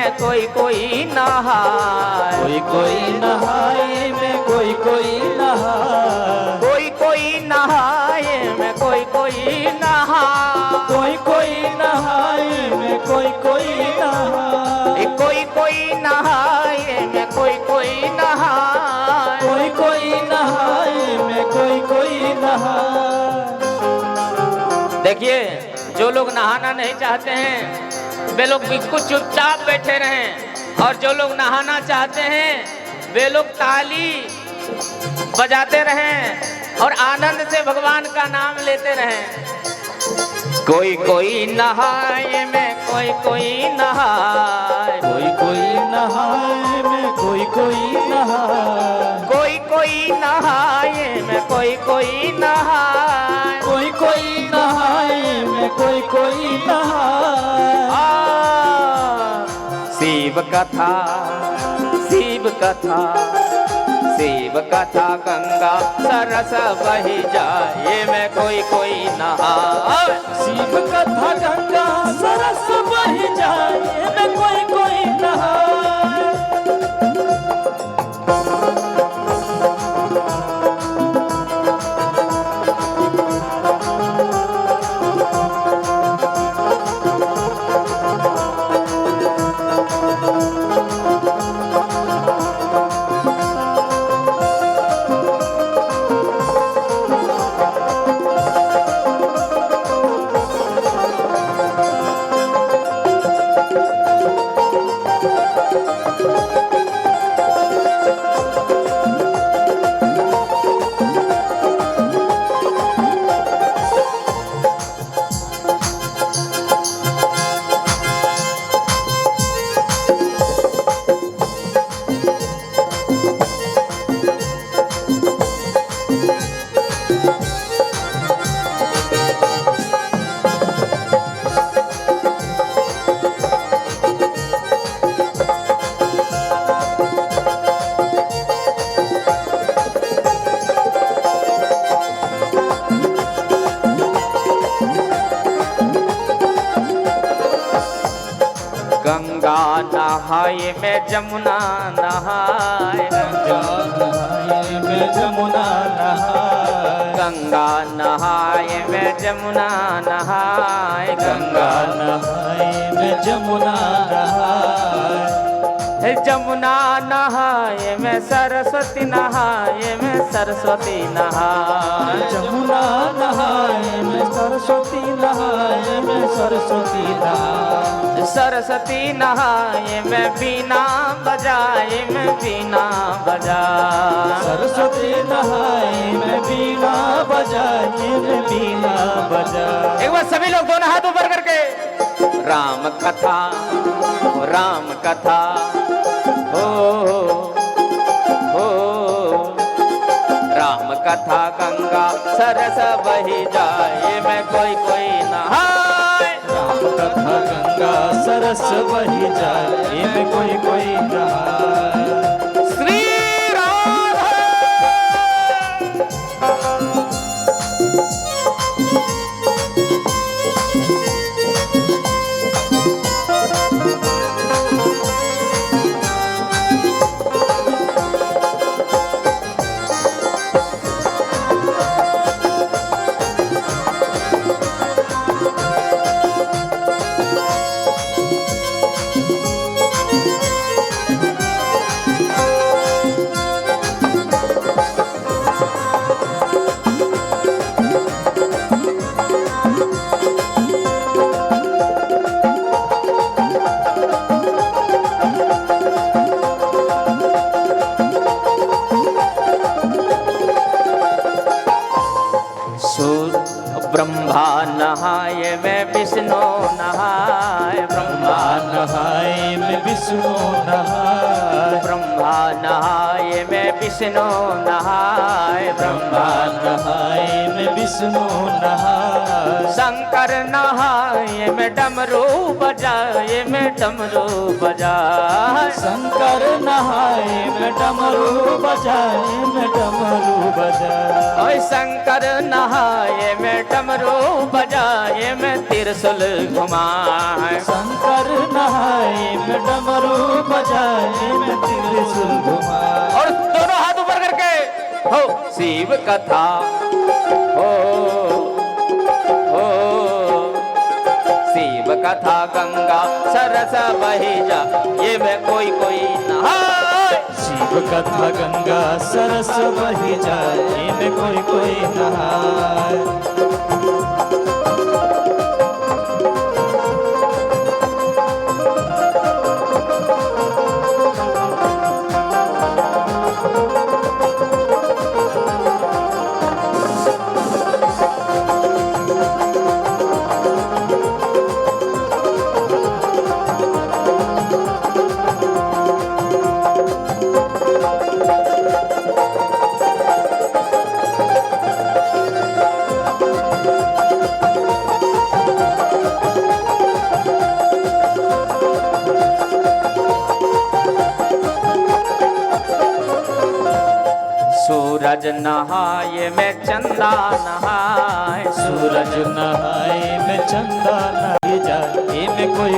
Speaker 1: में कोई कोई नहाए,
Speaker 2: कोई कोई नहाए में कोई कोई नहाए,
Speaker 1: कोई कोई नहाए में कोई कोई नहाए,
Speaker 2: कोई कोई नहाए में कोई कोई नहाए,
Speaker 1: कोई कोई नहाए में कोई कोई नहाए,
Speaker 2: कोई कोई नहाए में कोई कोई नहाए।
Speaker 1: देखिए, जो लोग नहाना नहीं चाहते हैं वे लोग बिल्कुल चुपचाप बैठे रहें, और जो लोग नहाना चाहते हैं वे लोग ताली बजाते रहें और आनंद से भगवान का नाम लेते रहें। कोई कोई नहाए में कोई कोई नहाए,
Speaker 2: कोई कोई नहाए में कोई कोई नहाए,
Speaker 1: कोई कोई नहाए में कोई कोई नहाए,
Speaker 2: कोई कोई नहाए में कोई कोई नहाए।
Speaker 1: शिव कथा, शिव कथा, शिव कथा गंगा सरस बही जाए में कोई कोई नहाए,
Speaker 2: शिव कथा गंगा सरस बही जाए में कोई कोई नहाए।
Speaker 1: गंगा नहाए में जमुना नहाए,
Speaker 2: गंगा नहाए में जमुना नहाए,
Speaker 1: गंगा नहाए में जमुना नहाए,
Speaker 2: गंगा नहाए में जमुना नहाए,
Speaker 1: जमुना नहाए में सरस्वती नहाए में सरस्वती नहाए,
Speaker 2: जमुना नहाए में सरस्वती नहाए में सरस्वती नहाए,
Speaker 1: सरस्वती नहाए में बीना बजाए में बीना बजाए,
Speaker 2: सरस्वती नहाए में बीना बजाए में बीना बजाए।
Speaker 1: एक बार सभी लोग दोनों हाथ ऊपर करके राम कथा, राम कथा, हो राम कथा गंगा सरस बही जाए में कोई कोई नहाए,
Speaker 2: राम कथा गंगा सरस बही जाए में कोई कोई नहाए।
Speaker 1: श्री राधे। ब्रह्मा नहाए में विष्णु नहाए, ब्रह्मा
Speaker 2: नहाए में विष्णु नहाए,
Speaker 1: ब्रह्मा नहाए में विष्णु नहाए,
Speaker 2: ब्रह्मा नहाए में विष्णु नहाए,
Speaker 1: शंकर नहाए में डमरू बजाए में डमरू बजाए,
Speaker 2: शंकर नहाए में डमरू बजाए में डमरू बजाए,
Speaker 1: ओए शंकर नहाए में डमरू बजाए में त्रिशूल घुमाए,
Speaker 2: शंकर नहाए में डमरू बजाए में त्रिशूल घुमाए।
Speaker 1: और दोनों हाथ ऊपर करके हो शिव कथा हो शिव कथा गंगा सरस बही जा ये में कोई नहाए।
Speaker 2: शिव कथा गंगा सरस बही जाए में कोई नहाए।
Speaker 1: सूरज नहाए में चंदा नहाए।
Speaker 2: सूरज नहाए में चंदा नहाए जाए में कोई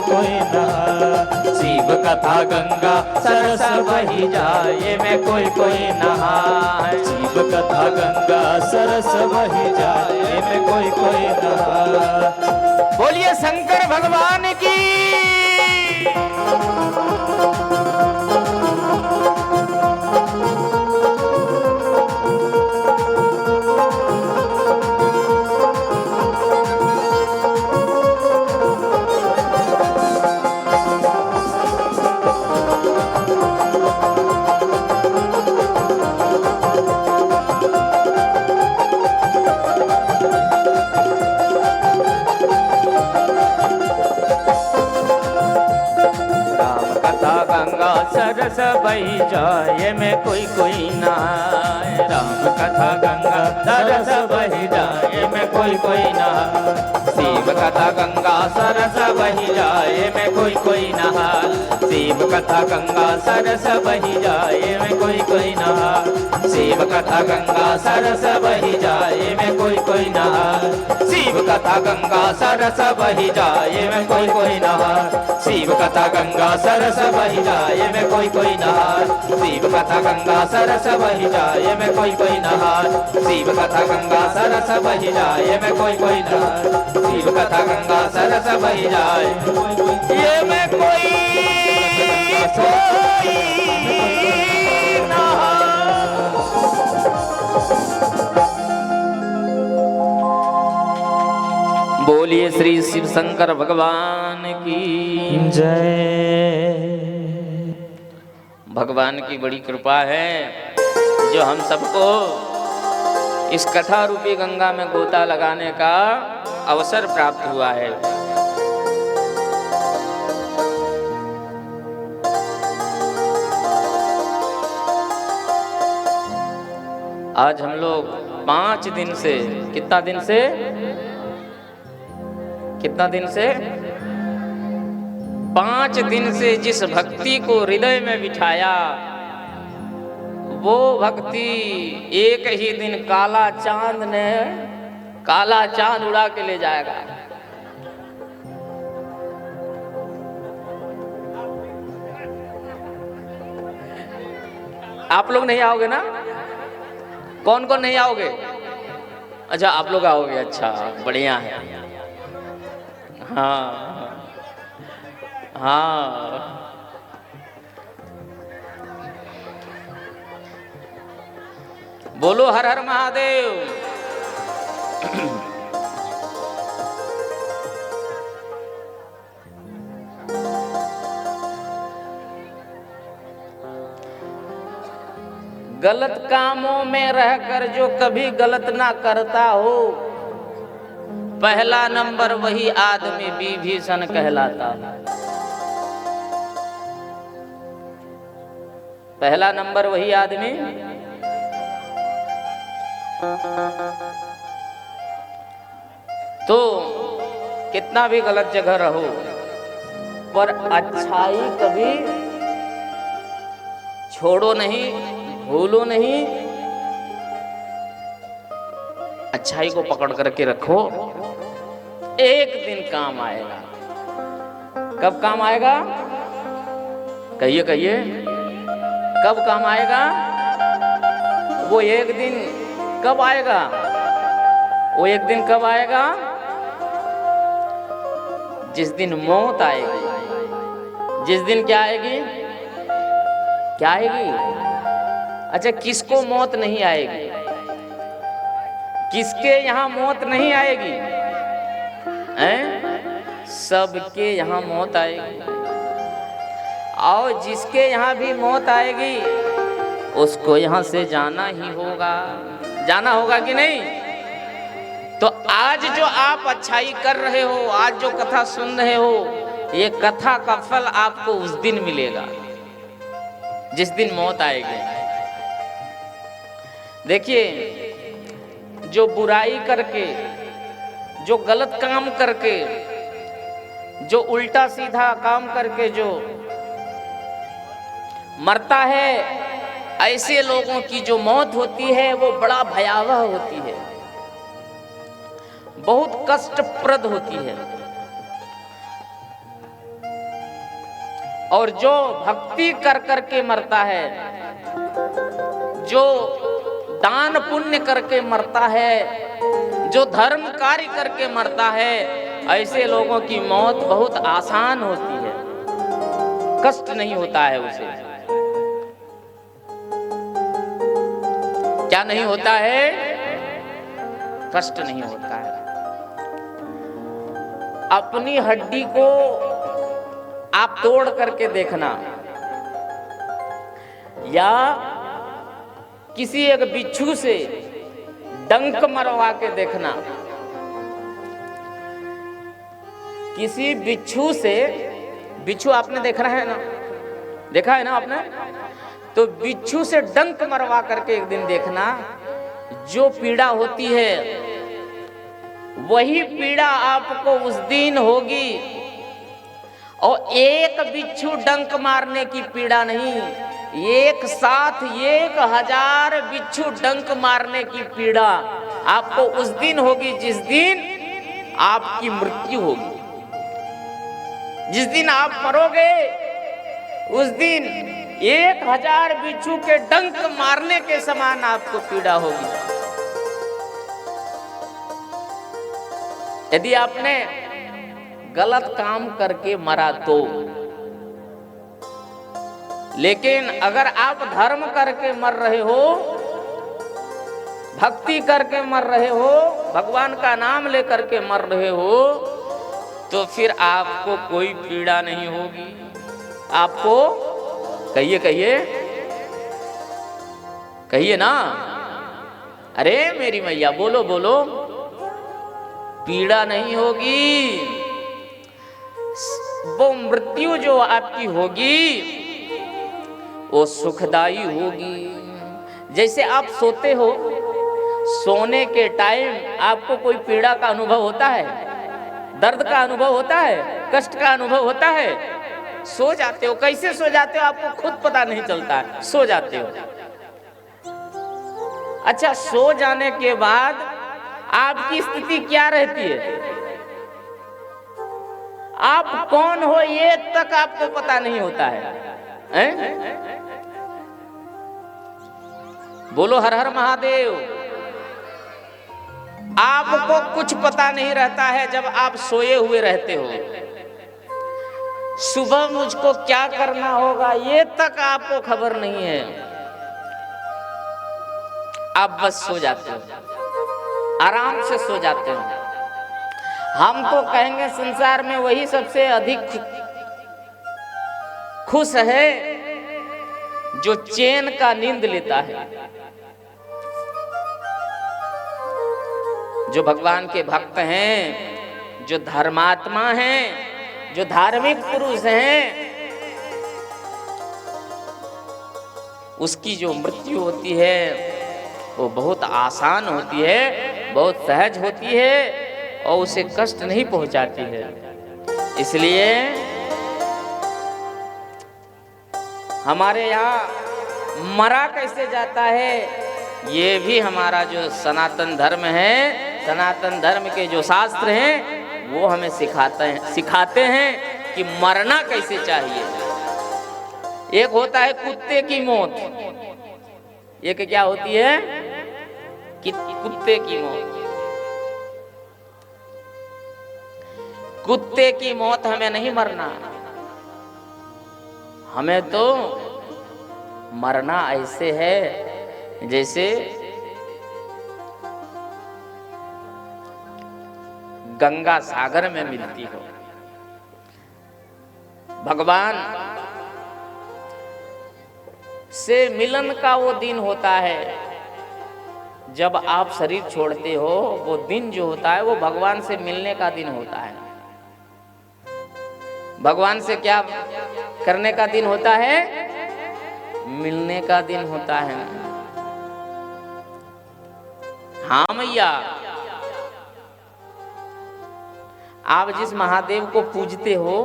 Speaker 2: नहाए।
Speaker 1: शिव कथा गंगा सरस बही जाए में कोई नहाए।
Speaker 2: शिव कथा गंगा सरस बही जाए में कोई नहाए।
Speaker 1: बोलिए शंकर भगवान की। सरस बही जाए में कोई नहाए। राम कथा गंगा सरस बही जाए में कोई नहाए। शिव कथा गंगा सरस बही जाए में कोई नहाए। शिव कथा गंगा सरस बही जाए में कोई नहाए। शिव कथा गंगा सरस बही जाए में कोई नहाए। शिव कथा गंगा सरस बही जाए में कोई नहाए। शिव कथा गंगा सरस बही जाए में कोई नहाए। शिव कथा गंगा सरस बही जाए में कोई नहाए। शिव कथा गंगा सरस बही जाए में कोई नहाए। शिव कथा गंगा सरस बही जाए ये में कोई बोलिए श्री शिव शंकर भगवान की
Speaker 2: जय।
Speaker 1: भगवान की बड़ी कृपा है जो हम सबको इस कथा रूपी गंगा में गोता लगाने का अवसर प्राप्त हुआ है। आज हम लोग 5 दिन से कितना दिन से 5 दिन से जिस भक्ति को हृदय में बिठाया वो भक्ति एक ही दिन काला चांद उड़ा के ले जाएगा। आप लोग नहीं आओगे ना? कौन कौन नहीं आओगे? अच्छा आप लोग आओगे, अच्छा बढ़िया है। हाँ बोलो हर हर महादेव। गलत कामों में रहकर जो कभी गलत ना करता हो, पहला नंबर वही आदमी विभीषण कहलाता। पहला नंबर वही आदमी तो कितना भी गलत जगह रहो पर अच्छाई कभी छोड़ो नहीं, भूलो नहीं। अच्छाई को पकड़ करके रखो, एक दिन काम आएगा। कब काम आएगा? कहिए कहिए, कब काम आएगा? वो एक दिन कब आएगा? वो एक दिन कब आएगा? जिस दिन मौत आएगी। जिस दिन क्या आएगी? क्या आएगी? अच्छा, किसको मौत नहीं आएगी? किसके यहाँ मौत नहीं आएगी? हैं? सबके यहाँ मौत आएगी। और जिसके यहाँ भी मौत आएगी उसको यहाँ से जाना ही होगा। जाना होगा कि नहीं? तो आज जो आप अच्छाई कर रहे हो, आज जो कथा सुन रहे हो, ये कथा का फल आपको उस दिन मिलेगा जिस दिन मौत आएगी। देखिए, जो बुराई करके, जो गलत काम करके, जो उल्टा सीधा काम करके जो मरता है, ऐसे लोगों की जो मौत होती है वो बड़ा भयावह होती है, बहुत कष्टप्रद होती है। और जो भक्ति कर करके मरता है, जो दान पुण्य करके मरता है, जो धर्म कार्य करके मरता है, ऐसे लोगों की मौत बहुत आसान होती है, कष्ट नहीं होता है उसे। क्या नहीं होता है? कष्ट नहीं होता है। अपनी हड्डी को आप तोड़ करके देखना, या किसी एक बिच्छू से डंक मरवा के देखना। किसी बिच्छू से, बिच्छू आपने देखा है ना? देखा है ना आपने? तो बिच्छू से डंक मरवा करके एक दिन देखना, जो पीड़ा होती है वही पीड़ा आपको उस दिन होगी। और एक बिच्छू डंक मारने की पीड़ा नहीं, एक साथ 1000 बिच्छू डंक मारने की पीड़ा आपको उस दिन होगी जिस दिन आपकी मृत्यु होगी। जिस दिन आप मरोगे उस दिन 1000 बिच्छू के डंक मारने के समान आपको पीड़ा होगी। यदि आपने गलत काम करके मरा तो, लेकिन अगर आप धर्म करके मर रहे हो, भक्ति करके मर रहे हो, भगवान का नाम लेकर के मर रहे हो, तो फिर आपको कोई पीड़ा नहीं होगी। आपको कहिए कहिए कहिए ना, अरे मेरी मैया बोलो बोलो, पीड़ा नहीं होगी। वो मृत्यु जो आपकी होगी वो सुखदाई होगी। जैसे आप सोते हो, सोने के टाइम आपको कोई पीड़ा का अनुभव होता है, दर्द का अनुभव होता है, कष्ट का अनुभव होता है? सो जाते हो। कैसे सो जाते हो आपको खुद पता नहीं चलता है, सो जाते हो। अच्छा, सो जाने के बाद आपकी स्थिति क्या रहती है? आप कौन हो ये तक आपको पता नहीं होता है, बोलो हर हर महादेव। आपको कुछ पता नहीं रहता है जब आप सोए हुए रहते हो। सुबह मुझको क्या करना होगा ये तक आपको खबर नहीं है, आप बस सो जाते हो, आराम से सो जाते हो। हम तो कहेंगे संसार में वही सबसे अधिक खुश है जो चैन का नींद लेता है। जो भगवान के भक्त हैं, जो धर्मात्मा हैं, जो धार्मिक पुरुष हैं, उसकी जो मृत्यु होती है वो बहुत आसान होती है, बहुत सहज होती है और उसे कष्ट नहीं पहुंचाती है। इसलिए हमारे यहाँ मरा कैसे जाता है, ये भी हमारा जो सनातन धर्म है, सनातन धर्म के जो शास्त्र हैं वो हमें सिखाते हैं कि मरना कैसे चाहिए। एक होता है कुत्ते की मौत। एक क्या होती है कि कुत्ते की मौत। कुत्ते की मौत हमें नहीं मरना, हमें तो मरना ऐसे है जैसे गंगा सागर में मिलती हो। भगवान से मिलन का वो दिन होता है जब आप शरीर छोड़ते हो। वो दिन जो होता है वो भगवान से मिलने का दिन होता है। भगवान से क्या करने का दिन होता है? मिलने का दिन होता है। हाँ मैया, आप जिस महादेव को पूजते हो,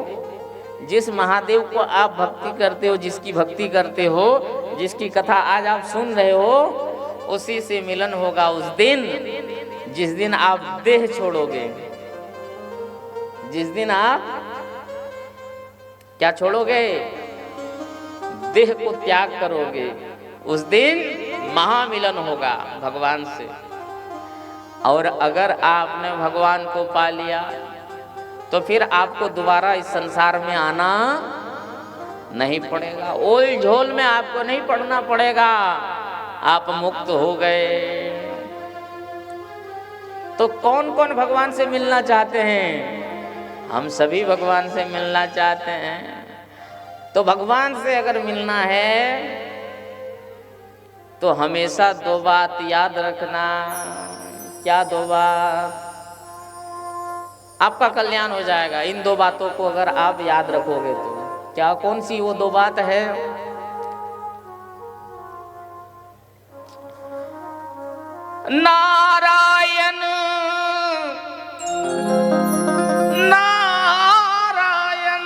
Speaker 1: जिस महादेव को आप भक्ति करते हो, जिसकी भक्ति करते हो, जिसकी कथा आज आप सुन रहे हो, उसी से मिलन होगा उस दिन जिस दिन आप देह छोड़ोगे। जिस दिन आप क्या छोड़ोगे? देह को त्याग करोगे, उस दिन महामिलन होगा भगवान से। और अगर आपने भगवान को पा लिया तो फिर आपको दोबारा इस संसार में आना नहीं पड़ेगा। ओल झोल में आपको नहीं पड़ना पड़ेगा, आप मुक्त हो गए। तो कौन कौन भगवान से मिलना चाहते हैं? हम सभी भगवान से मिलना चाहते हैं। तो भगवान से अगर मिलना है तो हमेशा दो बात याद रखना। क्या दो बात? आपका कल्याण हो जाएगा इन दो बातों को अगर आप याद रखोगे तो। क्या, कौन सी वो दो बात है? नारायण नारायण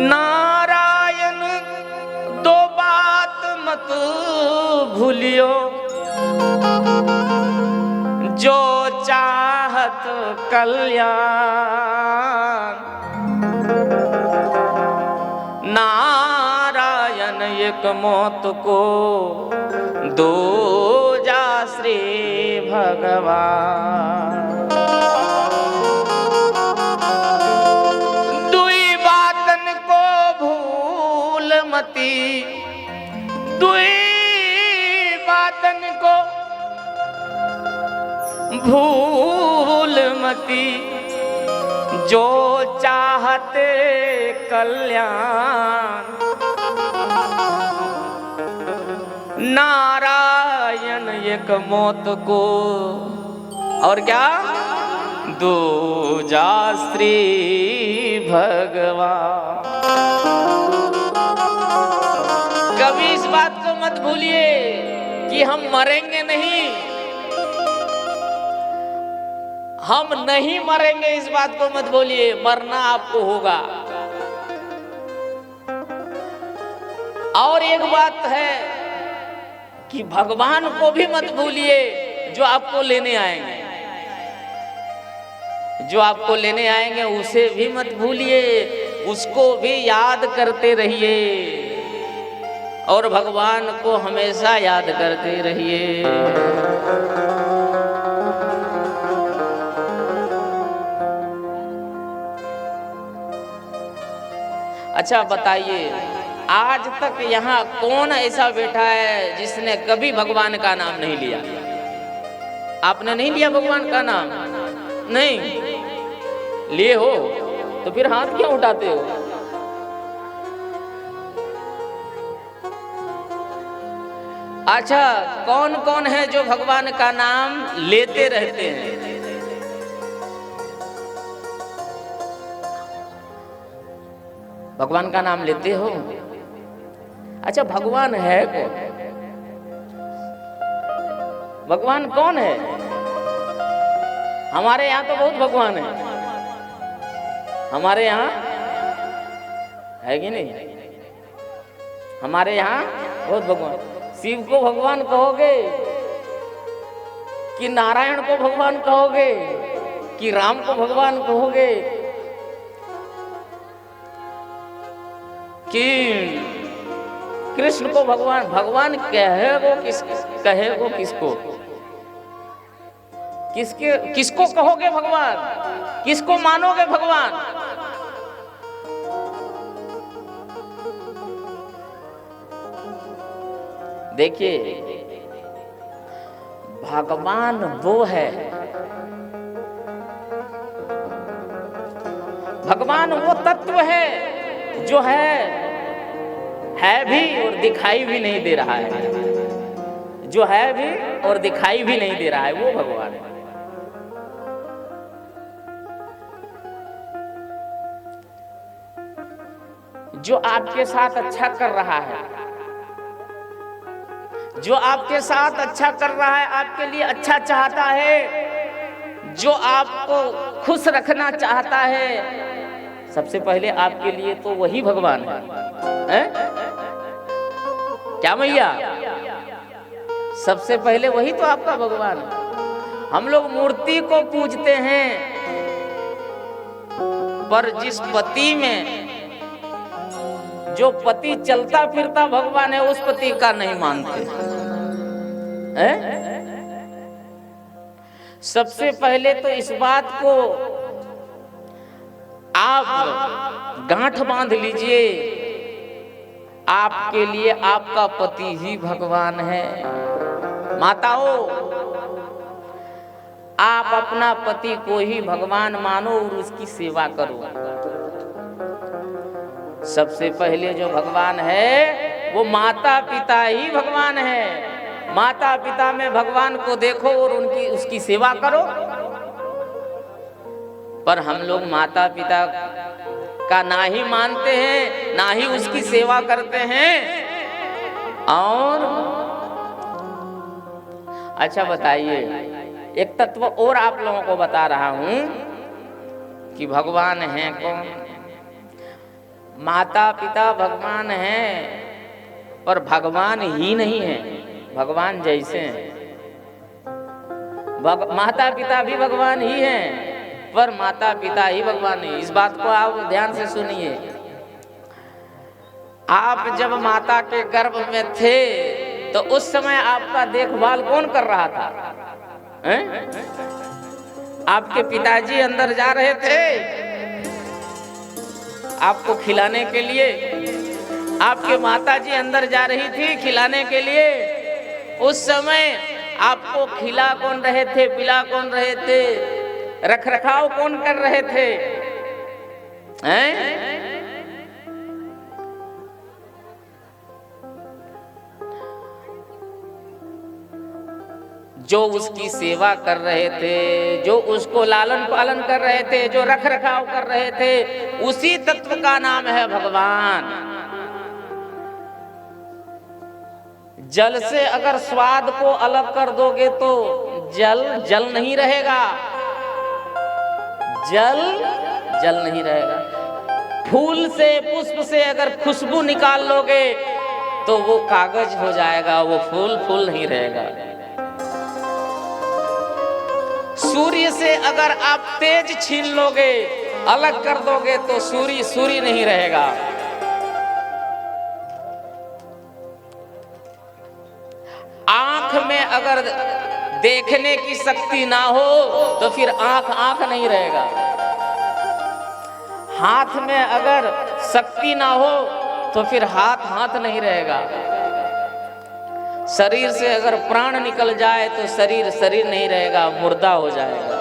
Speaker 1: नारायण, दो बात मत भूलियो, जो चाहत कल्याण। नारायण एक मौत को दो जा श्री भगवान। दुई बातन को भूल मती, दुई बातन को भूल मती, जो चाहते कल्याण। नारायण एक मौत को और क्या दूजा श्री भगवान। कभी इस बात को मत भूलिए कि हम मरेंगे नहीं। हम नहीं मरेंगे, इस बात को मत बोलिए। मरना आपको होगा। और एक बात है कि भगवान को भी मत भूलिए जो आपको लेने आएंगे। जो आपको लेने आएंगे उसे भी मत भूलिए, उसको भी याद करते रहिए और भगवान को हमेशा याद करते रहिए। अच्छा बताइए, आज तक यहाँ कौन ऐसा बैठा है जिसने कभी भगवान का नाम नहीं लिया? आपने नहीं लिया भगवान का नाम? नहीं लिए हो तो फिर हाथ क्यों उठाते हो? अच्छा, कौन कौन है जो भगवान का नाम लेते रहते हैं? भगवान का नाम लेते हो? अच्छा, भगवान है कौन? भगवान कौन है? हमारे यहाँ तो बहुत भगवान है। हमारे यहाँ है कि नहीं? हमारे यहाँ बहुत भगवान। शिव को भगवान कहोगे कि नारायण को भगवान कहोगे कि राम को भगवान कहोगे कि कृष्ण को भगवान भगवान कहेगो किसको, किसको कहोगे भगवान, किसको मानोगे भगवान? देखिए, भगवान वो है, भगवान वो तत्व है जो है भी और दिखाई भी नहीं दे रहा है, जो है भी और दिखाई भी नहीं दे रहा है, वो भगवान है। जो आपके साथ अच्छा कर रहा है, जो आपके साथ अच्छा कर रहा है, आपके लिए अच्छा चाहता है, जो आपको खुश रखना चाहता है, सबसे पहले आपके लिए तो वही भगवान है? क्या मैया? सबसे पहले वही तो आपका भगवान है। हम लोग मूर्ति को पूजते हैं, पर जिस पति में जो पति चलता फिरता भगवान है, उस पति का नहीं मानते हैं? सबसे पहले तो इस बात को आप गांठ बांध लीजिए, आपके लिए आपका पति ही भगवान है। माताओं, आप अपना पति को ही भगवान मानो और उसकी सेवा करो। सबसे पहले जो भगवान है वो माता पिता ही भगवान है। माता पिता में भगवान को देखो और उसकी सेवा करो। पर हम लोग माता पिता का ना ही मानते हैं, ना ही उसकी सेवा करते हैं। और अच्छा बताइए, एक तत्व और आप लोगों को बता रहा हूं कि भगवान है कौन? माता पिता भगवान हैं, पर भगवान ही नहीं है, भगवान जैसे हैं। माता पिता भी भगवान ही हैं, पर माता पिता ही भगवान नहीं। इस बात को आप ध्यान से सुनिए। आप जब माता के गर्भ में थे तो उस समय आपका देखभाल कौन कर रहा था? आपके पिताजी अंदर जा रहे थे आपको खिलाने के लिए, आपके माताजी अंदर जा रही थी खिलाने के लिए। उस समय आपको खिला कौन रहे थे, पिला कौन रहे थे, रख रखाव कौन कर रहे थे? हैं? जो उसकी सेवा कर रहे थे, जो उसको लालन पालन कर रहे थे, जो रख रखाव कर रहे थे, उसी तत्व का नाम है भगवान। जल से अगर स्वाद को अलग कर दोगे तो जल जल नहीं रहेगा, जल नहीं रहेगा। फूल से, पुष्प से अगर खुशबू निकाल लोगे तो वो कागज हो जाएगा, वो फूल नहीं रहेगा। सूर्य से अगर आप तेज छीन लोगे, अलग कर दोगे तो सूर्य नहीं रहेगा। आंख में अगर देखने की शक्ति ना हो तो फिर आंख नहीं रहेगा। हाथ में अगर शक्ति ना हो तो फिर हाथ नहीं रहेगा। शरीर से अगर प्राण निकल जाए तो शरीर नहीं रहेगा, मुर्दा हो जाएगा।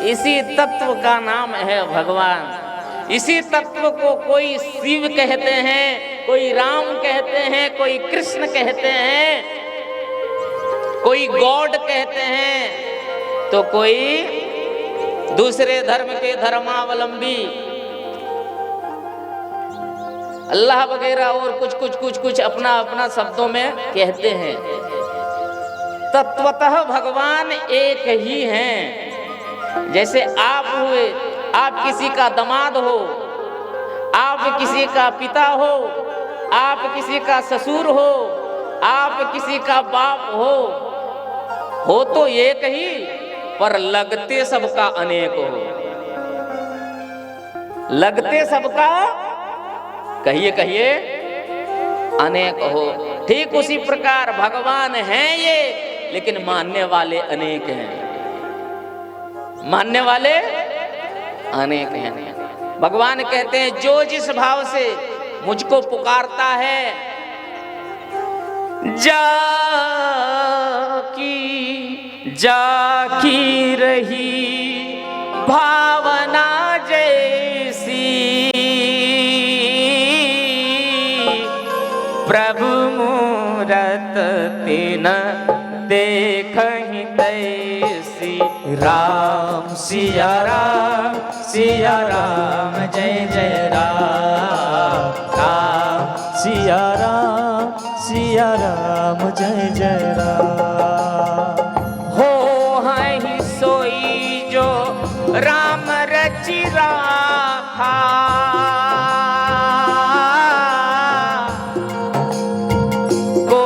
Speaker 1: इसी तत्व का नाम है भगवान। इसी तत्व को कोई शिव कहते हैं, कोई राम कहते हैं, कोई कृष्ण कहते हैं, कोई गॉड कहते हैं, तो कोई दूसरे धर्म के धर्मावलंबी अल्लाह वगैरह और कुछ अपना शब्दों में कहते हैं। तत्वतः भगवान एक ही हैं। जैसे आप हुए, आप किसी का दामाद हो, आप किसी का पिता हो, आप किसी का ससुर हो, आप किसी का बाप हो तो एक ही, पर लगते सबका अनेक हो। लगते सबका कहिए कहिए अनेक हो। ठीक उसी प्रकार भगवान हैं ये, लेकिन मानने वाले अनेक हैं, मानने वाले अनेक हैं। भगवान कहते हैं जो जिस भाव से मुझको पुकारता है, जाकी रही भावना जैसी, प्रभु मूरत तिन देखहि तैसी।
Speaker 2: राम सिया राम जय जय राम। राम सिया राम जय जय राम।
Speaker 1: हो ही सोई जो राम रचि राखा, को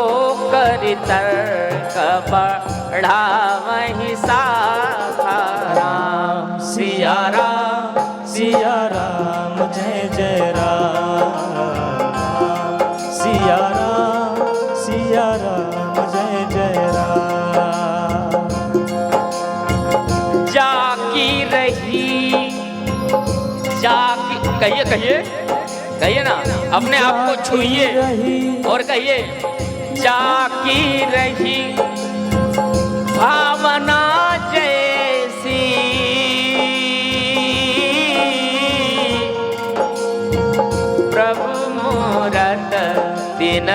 Speaker 1: कर तर्क बढ़ावहि साखा।
Speaker 2: राम सिया राम जय जय राम। सिया राम जय जय राम।
Speaker 1: जाकी रही, जाकी कहिए कहिए कहिए ना, अपने आप को छूइए और कहिए जाकी रही भावना जैसी, प्रभु मूरत दिन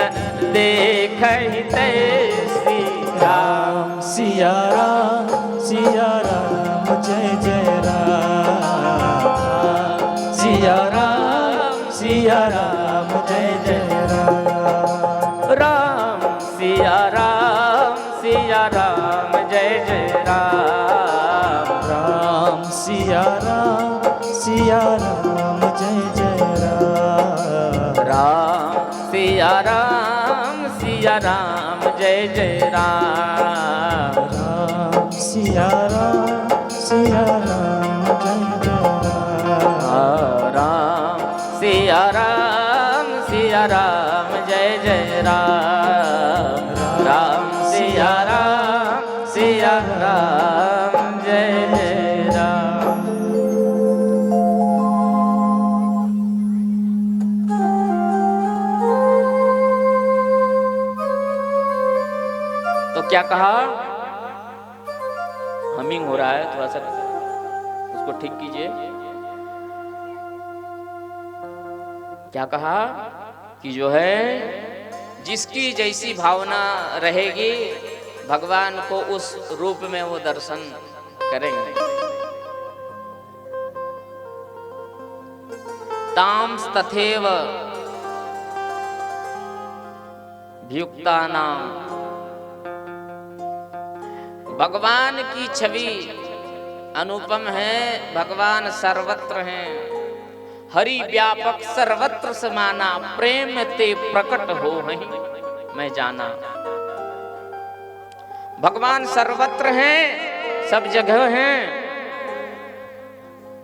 Speaker 1: देखहि तैसी।
Speaker 2: राम सिया राम जय जय राम। सिया राम जय जय राम।
Speaker 1: राम सिया राम जय जय राम।
Speaker 2: राम सिया राम जय जय राम।
Speaker 1: राम सिया राम जय जय राम।
Speaker 2: राम सिया राम जय जय राम।
Speaker 1: राम सिया राम जय जय राम। राम सिया राम जय जय राम। तो क्या कहा, हमिंग हो रहा है, थोड़ा सा उसको ठीक कीजिए। क्या कहा कि जो है जिसकी जैसी भावना रहेगी, भगवान को उस रूप में वो दर्शन करेंगे। ताम्स तथैव भयुक्तानां। भगवान की छवि अनुपम है, भगवान सर्वत्र हैं। हरि व्यापक सर्वत्र समाना, प्रेम ते प्रकट हो नहीं मैं जाना। भगवान सर्वत्र हैं, सब जगह हैं।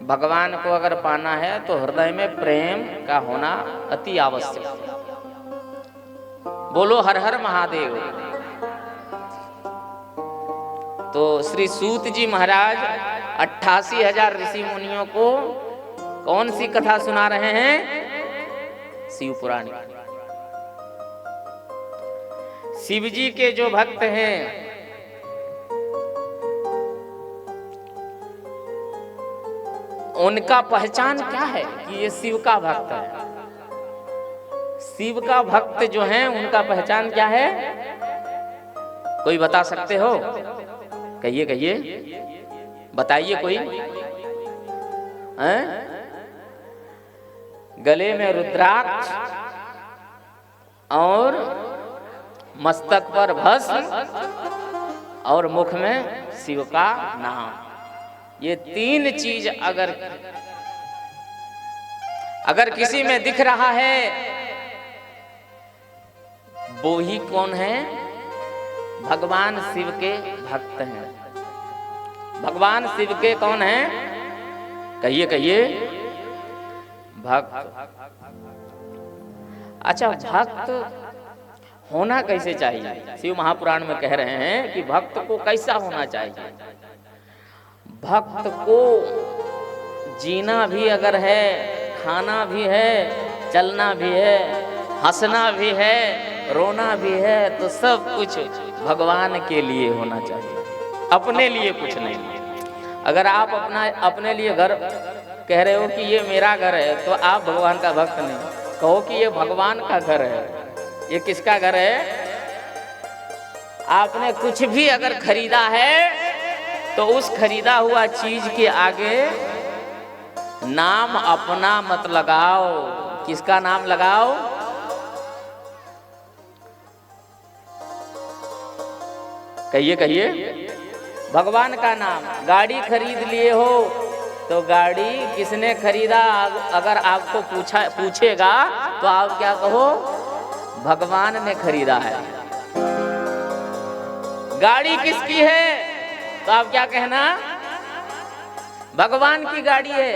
Speaker 1: भगवान को अगर पाना है तो हृदय में प्रेम का होना अति आवश्यक। बोलो हर हर महादेव। तो श्री सूत जी महाराज 88,000 ऋषि मुनियों को कौन सी कथा सुना रहे हैं? शिव पुराण। शिव जी के जो भक्त हैं, उनका पहचान क्या है कि ये शिव का भक्त है। शिव का भक्त जो है उनका पहचान क्या है? कोई बता सकते हो? कहिए कहिए, बताइए कोई। हैं? गले में रुद्राक्ष और मस्तक पर भस्म और मुख में शिव का नाम। ये तीन चीज अगर किसी में दिख रहा है, वो ही कौन है? भगवान शिव के भक्त हैं। भगवान शिव के कौन हैं? कहिए कहिए, भक्त। अच्छा, भक्त होना कैसे चाहिए? शिव महापुराण में कह रहे हैं कि भक्त को कैसा होना चाहिए। भक्त को जीना भी अगर है, खाना भी है, चलना भी है, हंसना भी है, रोना भी है, तो सब कुछ भगवान के लिए होना चाहिए, अपने लिए कुछ नहीं। अगर आप अपने लिए घर कह रहे हो कि ये मेरा घर है, तो आप भगवान का भक्त नहीं। कहो कि ये भगवान का घर है। ये किसका घर है? आपने कुछ भी अगर खरीदा है तो उस खरीदा हुआ चीज के आगे नाम अपना मत लगाओ। किसका नाम लगाओ? कहिए कहिए। भगवान का नाम। गाड़ी खरीद लिए हो तो गाड़ी किसने खरीदा अगर आपको पूछेगा तो आप क्या कहो? भगवान ने खरीदा है। गाड़ी किसकी है तो आप क्या कहना? भगवान की गाड़ी है।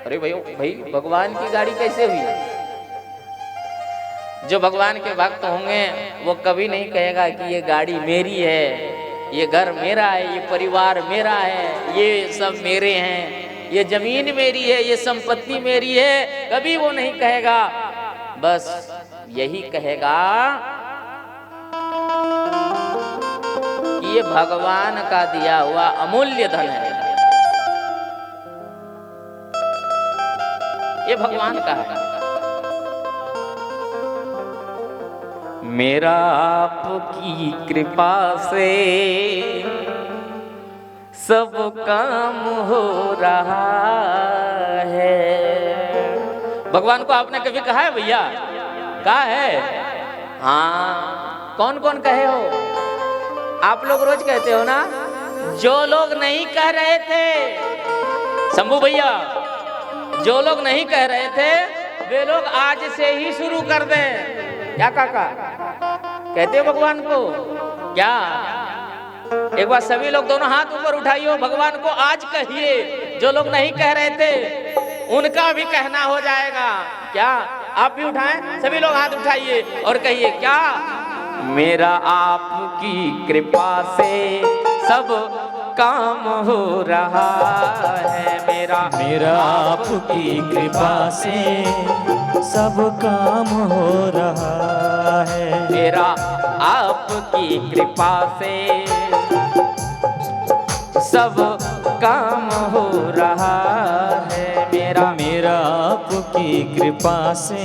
Speaker 1: अरे भाई भगवान की गाड़ी कैसे हुई? जो भगवान के भक्त होंगे वो कभी नहीं कहेगा कि ये गाड़ी मेरी है, ये घर मेरा है, ये परिवार मेरा है, ये सब मेरे हैं, ये जमीन मेरी है, ये संपत्ति मेरी है। कभी वो नहीं कहेगा। बस यही कहेगा कि ये भगवान का दिया हुआ अमूल्य धन है, ये भगवान का है। मेरा आपकी कृपा से सब काम हो रहा है। भगवान को आपने कभी कहा है भैया? कहा है? हाँ। कौन कौन कहे हो? आप लोग रोज कहते हो ना। जो लोग नहीं कह रहे थे, शंभू भैया, जो लोग नहीं कह रहे थे वे लोग आज से ही शुरू कर दें। क्या काका कहते हो भगवान को? क्या एक बार सभी लोग दोनों हाथ ऊपर उठाइए, भगवान को आज कहिए। जो लोग नहीं कह रहे थे उनका भी कहना हो जाएगा। क्या आप भी उठाएं? सभी लोग हाथ उठाइए और कहिए क्या? मेरा आपकी कृपा से सब काम हो रहा है।
Speaker 2: मेरा आपकी कृपा से सब काम हो रहा है।
Speaker 1: मेरा आपकी कृपा से सब काम हो रहा है।
Speaker 2: मेरा आपकी कृपा से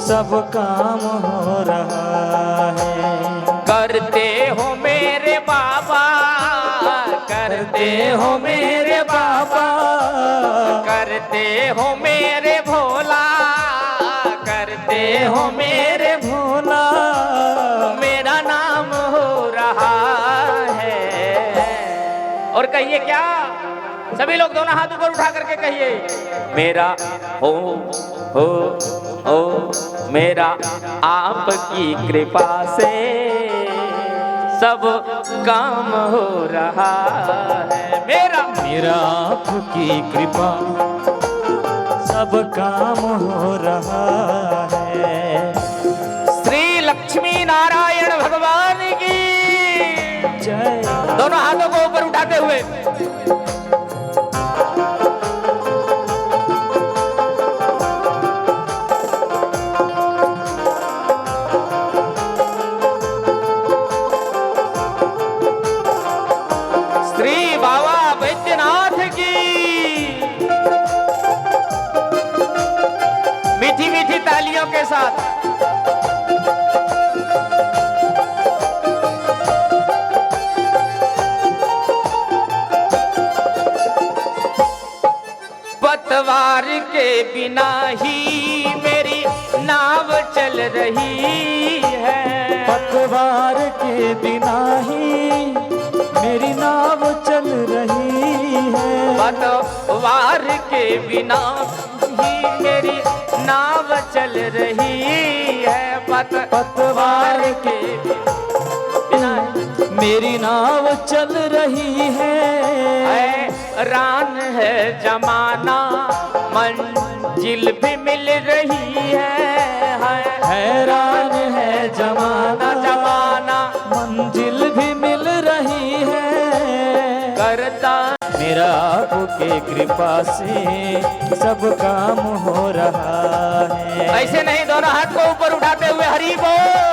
Speaker 2: सब काम हो रहा है।
Speaker 1: करते हो मेरे बाबा, करते हो मेरे बाबा, करते हो मेरे भोला, करते हो मेरे
Speaker 2: भोला,
Speaker 1: मेरा नाम हो रहा है। और कहिए क्या? सभी लोग दोनों हाथ ऊपर उठा करके कहिए, मेरा हो मेरा आपकी कृपा से सब काम हो रहा है।
Speaker 2: मेरा आपकी कृपा सब काम हो रहा है।
Speaker 1: श्री लक्ष्मी नारायण भगवान की
Speaker 2: जय।
Speaker 1: दोनों हाथों को ऊपर उठाते हुए श्री बाबा बैद्यनाथ की मीठी मीठी तालियों के साथ पतवार के बिना ही मेरी नाव चल रही है।
Speaker 2: पतवार के बिना ही मेरी नाव चल रही है।
Speaker 1: पतवार के बिना ही मेरी नाव चल रही है। पतवार के बिना
Speaker 2: मेरी नाव चल रही है।
Speaker 1: रान है जमाना मंजिल भी मिल रही है।
Speaker 2: मेरा आपके कृपा से सब काम हो रहा है।
Speaker 1: ऐसे नहीं, दोनों हाथ को ऊपर उठाते हुए हरि बोल।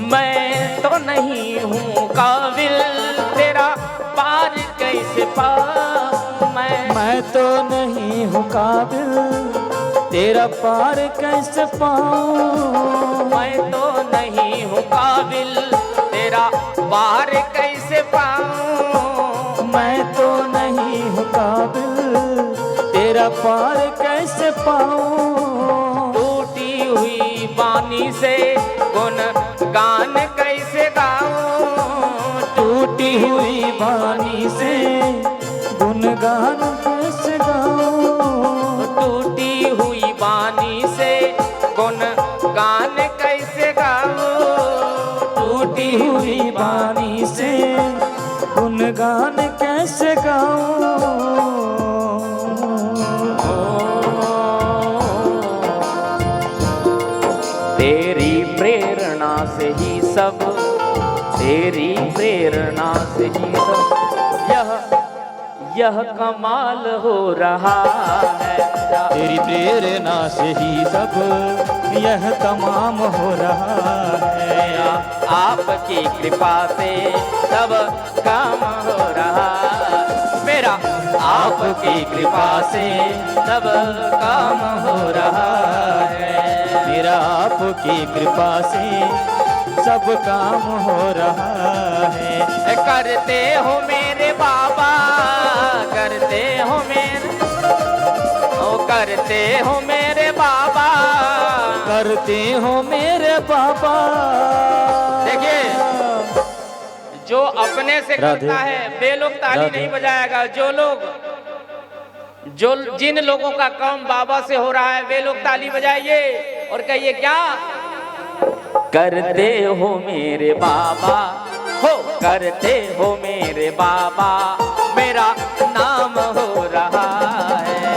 Speaker 1: मैं तो नहीं हूँ काबिल तेरा पार कैसे पाऊं
Speaker 2: मैं तो नहीं हूँ काबिल तेरा पार कैसे पाऊं।
Speaker 1: मैं तो नहीं हूँ काबिल तेरा पार कैसे पाऊं।
Speaker 2: मैं तो नहीं हूँ काबिल तेरा पार कैसे पाऊं।
Speaker 1: टूटी हुई बानी से गुन गान कैसे गाऊं।
Speaker 2: टूटी हुई वाणी से गुनगान कैसे गाऊं।
Speaker 1: टूटी हुई बानी से गुन गान कैसे गाऊं।
Speaker 2: टूटी हुई वाणी से गुनगान कैसे गाऊं।
Speaker 1: तेरी प्रेरणा से ही सब, तेरी प्रेरणा से ही सब यह कमाल हो रहा है।
Speaker 2: तेरी प्रेरणा से ही सब यह तमाम हो रहा है।
Speaker 1: आपकी कृपा से सब काम हो रहा है। मेरा आपकी कृपा से सब काम हो रहा है।
Speaker 2: मेरा आपकी कृपा से सब काम हो रहा है।
Speaker 1: करते हो मेरे बाबा, करते हो मेरे, ओ करते हो मेरे बाबा,
Speaker 2: करते हो मेरे बाबा।
Speaker 1: देखिए, जो अपने से करता है वे लोग ताली नहीं बजाएगा। जो जिन लोगों का काम बाबा से हो रहा है वे लोग ताली बजाइए और कहिए क्या? करते हो मेरे बाबा, हो करते हो मेरे बाबा, मेरा नाम हो रहा है।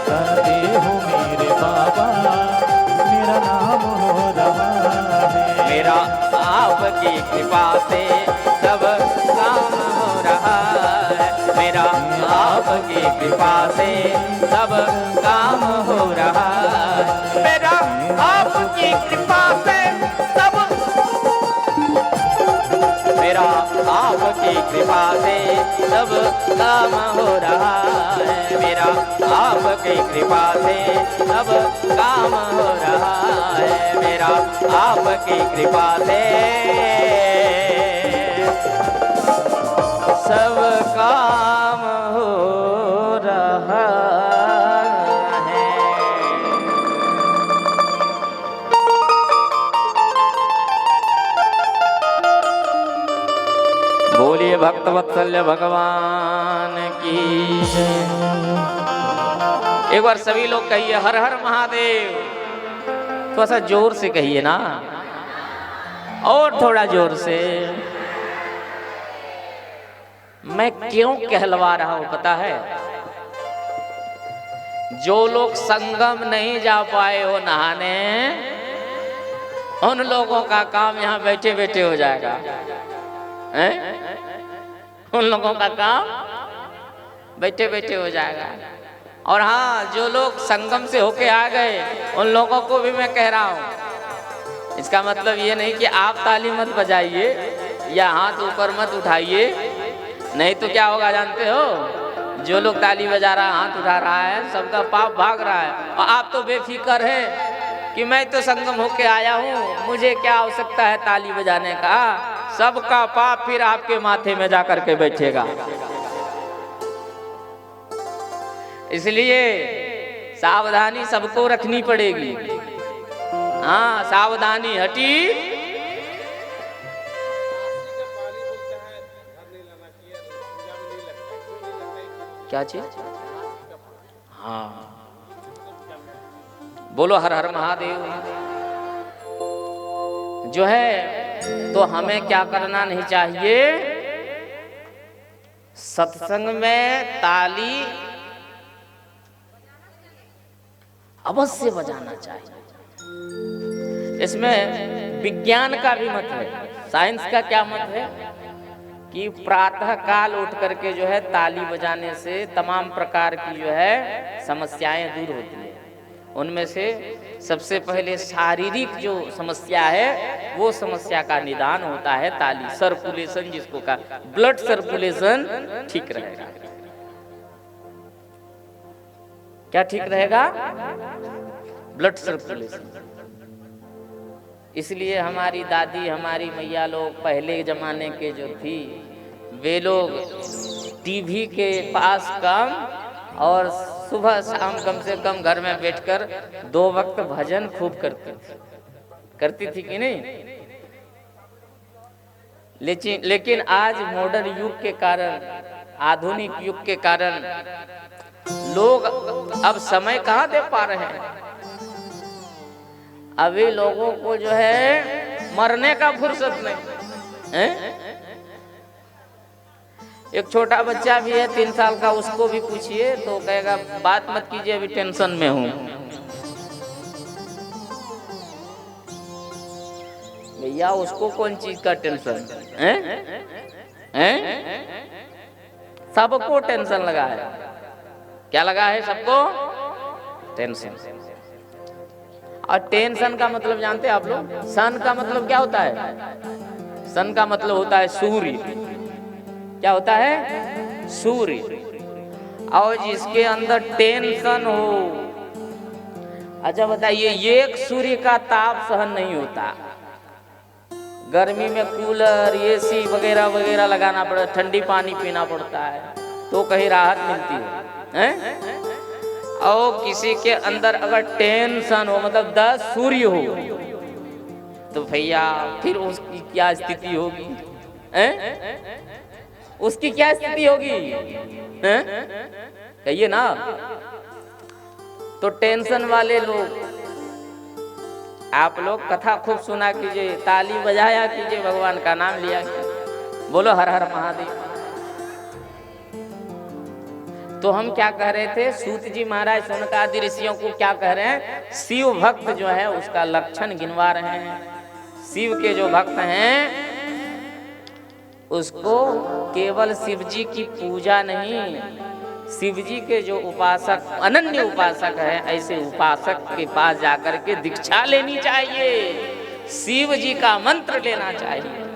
Speaker 2: करते हो मेरे बाबा, मेरा नाम हो रहा है।
Speaker 1: मेरा आपकी कृपा से सब काम हो रहा है। मेरा आपकी कृपा से सब काम हो रहा है। मेरा आपकी कृपा से सब, मेरा आपकी कृपा से सब काम हो रहा है। मेरा आपकी कृपा से सब काम हो रहा है। मेरा आपकी कृपा से सब काम हो रहा है। बोलिए भक्तवत्सल्य भगवान की जय। एक बार सभी लोग कहिए हर हर महादेव। थोड़ा सा जोर से कहिए ना, और थोड़ा जोर से। मैं क्यों कहलवा रहा हूं पता है? जो लोग संगम नहीं जा पाए हो नहाने, उन लोगों का काम यहाँ बैठे बैठे हो जाएगा। हैं? उन लोगों का काम बैठे बैठे हो जाएगा। और हाँ, जो लोग संगम से होके आ गए उन लोगों को भी मैं कह रहा हूँ। इसका मतलब ये नहीं कि आप ताली मत बजाइए या हाथ ऊपर मत उठाइए, नहीं तो क्या होगा जानते हो? जो लोग ताली बजा रहा है, हाथ उठा रहा है, सबका पाप भाग रहा है। और आप तो बेफिक्र है कि मैं तो संगम होके आया हूँ, मुझे क्या आवश्यकता है ताली बजाने का। सबका पाप फिर आपके माथे में जाकर के बैठेगा। इसलिए सावधानी सबको रखनी पड़ेगी। हाँ, सावधानी हटी। क्या चीज? हाँ, बोलो हर हर महादेव। जो है तो हमें क्या करना नहीं चाहिए, सत्संग में ताली अवश्य बजाना चाहिए। इसमें विज्ञान का भी मत है, साइंस का क्या मत है कि प्रातः काल उठ करके जो है ताली बजाने से तमाम प्रकार की जो है समस्याएं दूर होती है। उनमें से सबसे पहले शारीरिक जो समस्या है वो समस्या का निदान होता है ताली। सर्कुलेशन जिसको का ब्लड सर्कुलेशन ठीक रहेगा। क्या ठीक रहेगा? Blood circulation. इसलिए हमारी दादी, हमारी मैया लोग पहले जमाने के जो थी, वे लोग टीवी के पास कम और सुबह शाम कम से कम घर में बैठकर 2 वक्त भजन खूब करती थी कि नहीं? लेकिन आज मॉडर्न युग के कारण, आधुनिक युग के कारण लोग अब समय कहाँ दे पा रहे हैं। अभी लोगों को जो है मरने का फुर्सत नहीं है। एक छोटा बच्चा भी है 3 साल का, उसको भी पूछिए तो कहेगा बात मत कीजिए, अभी टेंशन में हूं। भैया उसको कौन चीज का टेंशन है? सबको टेंशन लगा है। क्या लगा है सबको? टेंशन। और टेंशन का मतलब जानते हैं आप लोग? सन का मतलब क्या होता है? सन का मतलब होता है सूर्य। क्या होता है? सूर्य। और जिसके अंदर टेंशन हो, अच्छा बताइए, एक सूर्य का ताप सहन नहीं होता। गर्मी में कूलर, एसी वगैरह वगैरह लगाना पड़ता, ठंडी पानी पीना पड़ता है तो कहीं राहत मिलती है। और किसी के अंदर अगर टेंशन हो, मतलब 10 सूर्य हो, तो भैया फिर उसकी क्या स्थिति होगी? उसकी क्या स्थिति होगी? कहिए ना। तो टेंशन वाले लोग, आप लोग कथा खूब सुना कीजिए, ताली बजाया कीजिए, भगवान का नाम लिया कीजिए, बोलो हर हर महादेव। तो हम क्या कह रहे थे? सूत जी महाराज शौनकादि ऋषियों को क्या कह रहे हैं? शिव भक्त जो है उसका लक्षण गिनवा रहे हैं। शिव के जो भक्त हैं उसको केवल शिव जी की पूजा नहीं, शिव जी के जो उपासक, अनन्य उपासक है, ऐसे उपासक के पास जाकर के दीक्षा लेनी चाहिए, शिव जी का मंत्र लेना चाहिए।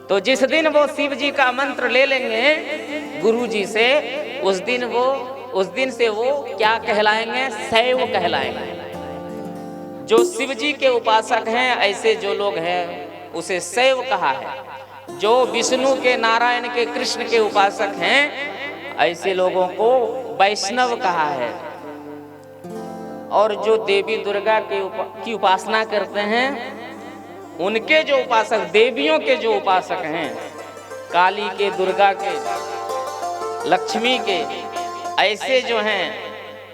Speaker 1: तो जिस दिन वो शिव जी का मंत्र ले लेंगे गुरु जी से, उस दिन से वो क्या कहलाएंगे? शैव कहलाएंगे। जो शिव जी के उपासक हैं, ऐसे जो लोग हैं उसे शैव कहा है। जो विष्णु के, नारायण के, कृष्ण के उपासक हैं, ऐसे लोगों को वैष्णव कहा है। और जो देवी दुर्गा की उपासना करते हैं, उनके जो उपासक, देवियों के जो उपासक हैं, काली के, दुर्गा के, लक्ष्मी के, ऐसे जो हैं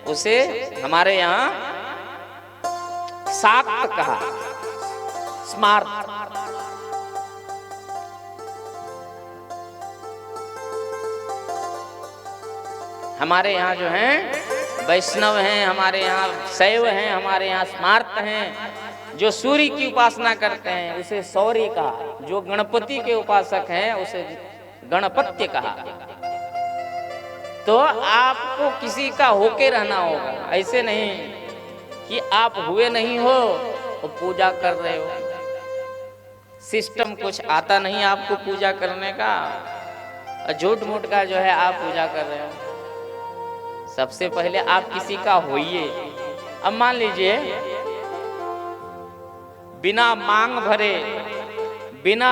Speaker 1: उसे हमारे यहाँ शाक्त कहा, स्मार्त। हमारे यहाँ जो हैं वैष्णव हैं, हमारे यहाँ शैव हैं, हमारे यहाँ स्मार्त हैं। जो सूर्य की उपासना करते हैं उसे सौर्य कहा, जो गणपति के उपासक हैं उसे गणपत्य कहा। तो आपको किसी का होके रहना होगा, ऐसे नहीं कि आप हुए नहीं हो तो पूजा कर रहे हो। सिस्टम कुछ आता नहीं आपको पूजा करने का, झूठ मूठ का जो है आप पूजा कर रहे हो। सबसे पहले आप किसी का होइए। अब मान लीजिए बिना मांग भरे, बिना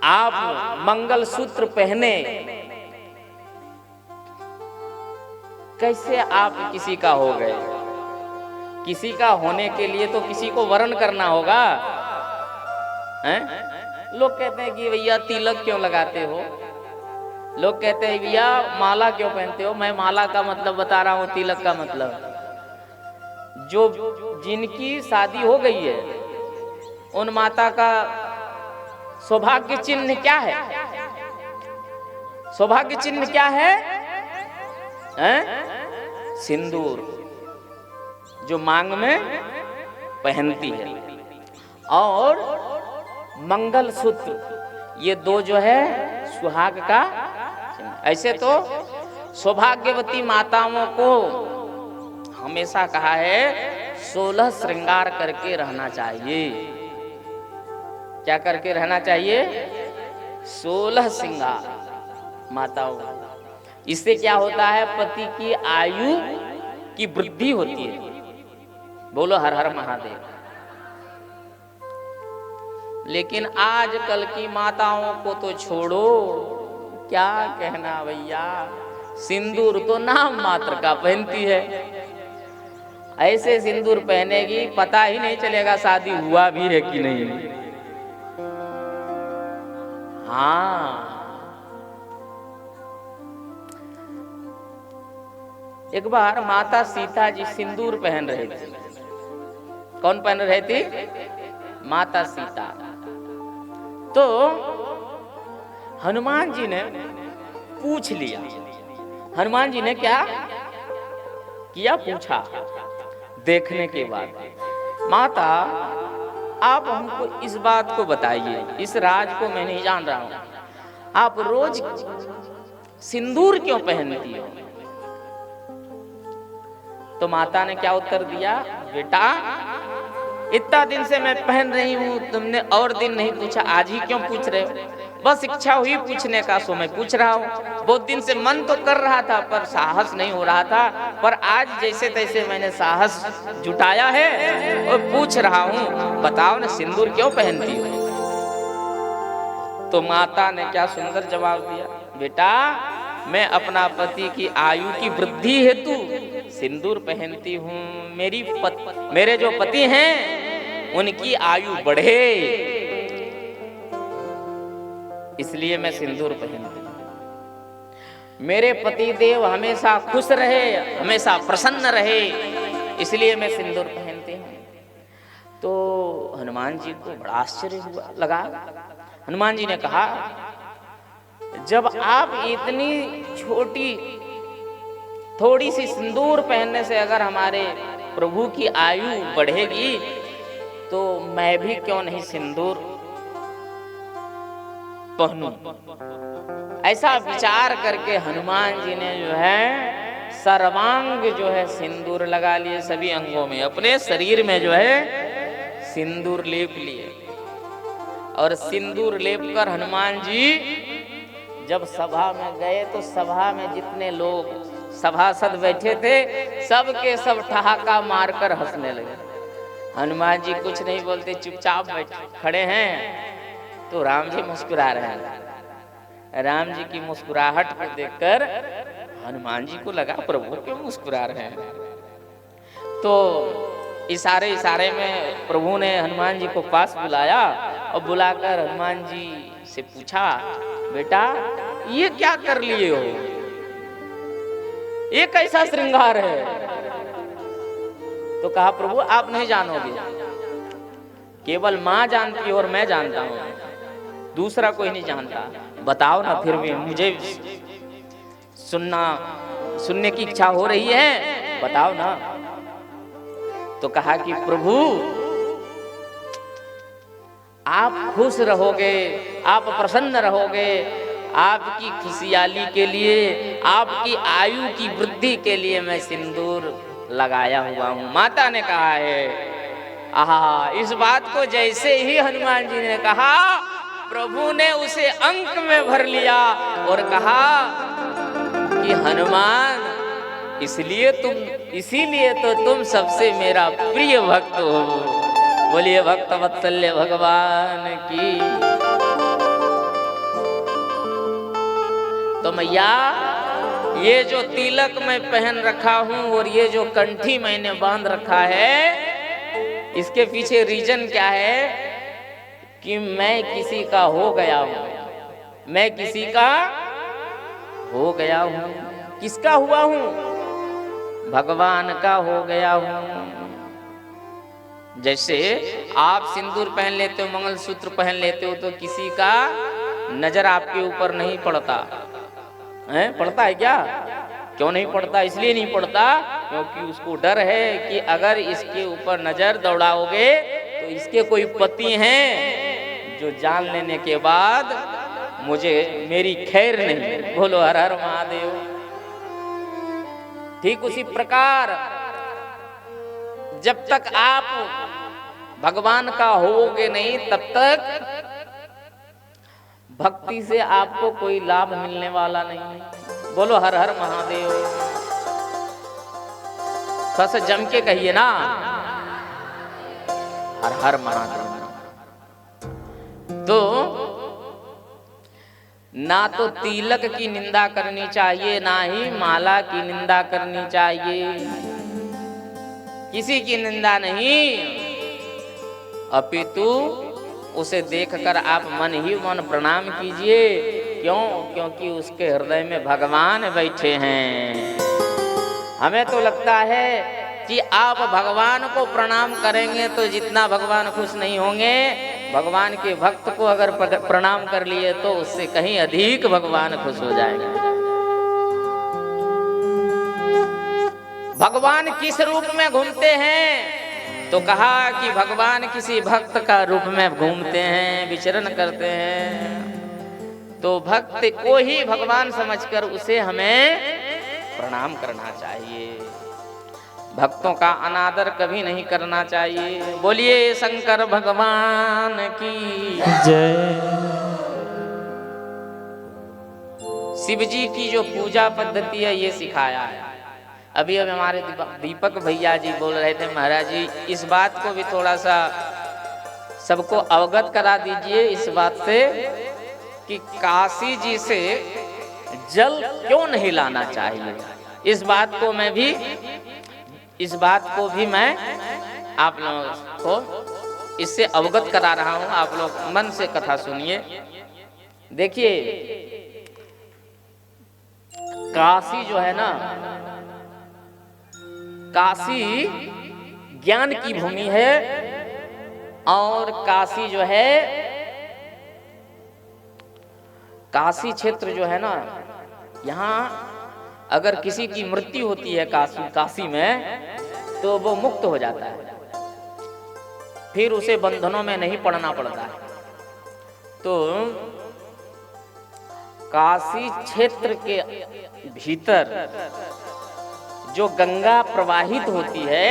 Speaker 1: आप मंगलसूत्र पहने कैसे आप किसी का हो गए? किसी का होने के लिए तो किसी को वरण करना होगा, हैं? लोग कहते हैं कि भैया तिलक क्यों लगाते हो, लोग कहते हैं भैया माला क्यों पहनते हो। मैं माला का मतलब बता रहा हूँ, तिलक का मतलब जो जिनकी शादी हो गई है उन माता का सौभाग्य चिन्ह क्या है? सौभाग्य चिन्ह क्या है? सिंदूर, जो मांग में पहनती है, और मंगल सूत्र, ये दो जो है सुहाग का चिन्ह। ऐसे तो सौभाग्यवती माताओं को हमेशा कहा है 16 श्रृंगार करके रहना चाहिए। क्या करके रहना चाहिए? 16 श्रृंगार माताओं। इससे क्या होता है? पति की आयु की वृद्धि होती है। बोलो हर हर महादेव। लेकिन आजकल की माताओं को तो छोड़ो, क्या कहना भैया, सिंदूर तो नाम मात्र का पहनती है। ऐसे सिंदूर पहनेगी पता ही नहीं चलेगा शादी हुआ भी है कि नहीं। हाँ, एक बार माता सीता जी सिंदूर पहन रहे थे। कौन पहन रहे थी? माता सीता। तो हनुमान जी ने पूछ लिया। हनुमान जी ने क्या किया? पूछा। देखने के बाद, माता आप हमको इस बात को बताइए, इस राज को मैं नहीं जान रहा हूं, आप रोज सिंदूर क्यों पहनती हो? तो माता ने क्या उत्तर दिया? बेटा इतना दिन से मैं पहन रही हूँ, तुमने और दिन नहीं पूछा, आज ही क्यों पूछ रहे हो? बस इच्छा हुई पूछने का, सो मैं पूछ रहा हूँ। बहुत दिन से मन तो कर रहा था पर साहस नहीं हो रहा था, पर आज जैसे तैसे मैंने साहस जुटाया है और पूछ रहा हूँ, बताओ ना सिंदूर क्यों पहनती हो? तो माता ने क्या सुंदर जवाब दिया, बेटा मैं अपना पति की आयु की वृद्धि हेतु सिंदूर पहनती हूँ। मेरे जो पति हैं उनकी आयु बढ़े, इसलिए मैं सिंदूर पहनती हूँ। मेरे पति देव हमेशा खुश रहे, हमेशा प्रसन्न रहे, इसलिए मैं सिंदूर पहनती हूँ। तो हनुमान जी को बड़ा आश्चर्य हुआ लगा। हनुमान जी ने कहा, जब आप इतनी छोटी थोड़ी सी सिंदूर पहनने से अगर हमारे प्रभु की आयु बढ़ेगी, तो मैं भी क्यों नहीं सिंदूर पहनूं? ऐसा विचार करके हनुमान जी ने जो है सर्वांग जो है सिंदूर लगा लिए, सभी अंगों में, अपने शरीर में जो है सिंदूर लेप लिए। और सिंदूर लेप कर हनुमान जी जब सभा में गए तो सभा में जितने लोग सभासद बैठे थे सबके सब ठहाका मारकर हंसने लगे। हनुमान जी कुछ नहीं बोलते, चुपचाप बैठे खड़े हैं। तो राम जी मुस्कुरा रहे हैं। राम जी की मुस्कुराहट को देखकर हनुमान जी को लगा प्रभु क्यों मुस्कुरा रहे हैं। तो इशारे इशारे में प्रभु ने हनुमान जी को पास बुलाया और बुलाकर हनुमान जी से पूछा, बेटा ये क्या कर लिए हो? ये कैसा श्रृंगार है? तो कहा, प्रभु आप नहीं जानोगे, केवल माँ जानती है और मैं जानता हूँ, दूसरा कोई नहीं जानता। बताओ ना, फिर भी मुझे सुनने की इच्छा हो रही है, बताओ ना। तो कहा कि प्रभु आप खुश रहोगे, आप प्रसन्न रहोगे, आपकी खुशहाली के लिए, आपकी आयु की वृद्धि के लिए मैं सिंदूर लगाया हुआ हूँ। माता ने कहा है। आहा, इस बात को जैसे ही हनुमान जी ने कहा, प्रभु ने उसे अंक में भर लिया और कहा कि हनुमान इसीलिए तो तुम सबसे मेरा प्रिय भक्त हो। बोलिए भक्त वत्सल्य भगवान की। तो मैया ये जो तिलक मैं पहन रखा हूं और ये जो कंठी मैंने बांध रखा है, इसके पीछे रीजन क्या है कि मैं किसी का हो गया हूं, मैं किसी का हो गया हूं। किसका हुआ हूं? भगवान का हो गया हूं। जैसे आप सिंदूर पहन लेते हो, मंगलसूत्र पहन लेते हो, तो किसी का नजर आपके ऊपर नहीं पड़ता है? पड़ता है क्या? क्यों नहीं पड़ता? इसलिए नहीं पड़ता क्योंकि उसको डर है कि अगर इसके ऊपर नजर दौड़ाओगे तो इसके कोई पति हैं जो जान लेने के बाद मुझे मेरी खैर नहीं। बोलो हर हर महादेव। ठीक उसी प्रकार जब तक आप भगवान का होगे नहीं, तब तक भक्ति से आपको कोई लाभ मिलने वाला नहीं। बोलो हर हर महादेव। थोड़ा जम के कहिए ना, हर हर महादेव। तो ना तो तिलक की निंदा करनी चाहिए, ना ही माला की निंदा करनी चाहिए, किसी की निंदा नहीं, अपितु उसे देखकर आप मन ही मन प्रणाम कीजिए। क्यों? क्योंकि उसके हृदय में भगवान बैठे हैं। हमें तो लगता है कि आप भगवान को प्रणाम करेंगे तो जितना भगवान खुश नहीं होंगे, भगवान के भक्त को अगर प्रणाम कर लिए तो उससे कहीं अधिक भगवान खुश हो जाएंगे। भगवान किस रूप में घूमते हैं? तो कहा कि भगवान किसी भक्त का रूप में घूमते हैं, विचरण करते हैं। तो भक्त को ही भगवान समझकर उसे हमें प्रणाम करना चाहिए। भक्तों का अनादर कभी नहीं करना चाहिए। बोलिए शंकर भगवान की
Speaker 2: जय।
Speaker 1: शिव जी की जो पूजा पद्धति है ये सिखाया है। अभी हमारे दीपक भैया जी बोल रहे थे, महाराज जी इस बात को भी थोड़ा सा सबको अवगत करा दीजिए इस बात से कि काशी जी से जल क्यों नहीं लाना चाहिए। इस बात को भी मैं आप लोगों को इससे अवगत करा रहा हूं। आप लोग मन से कथा सुनिए। देखिए, काशी जो है ना, काशी ज्ञान की भूमि है और काशी जो है, काशी क्षेत्र जो है ना, यहाँ अगर किसी की मृत्यु होती है काशी में तो वो मुक्त हो जाता है, फिर उसे बंधनों में नहीं पड़ना पड़ता है। तो काशी क्षेत्र के भीतर जो गंगा प्रवाहित होती है,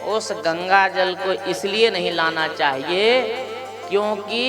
Speaker 1: उस गंगा जल को इसलिए नहीं लाना चाहिए क्योंकि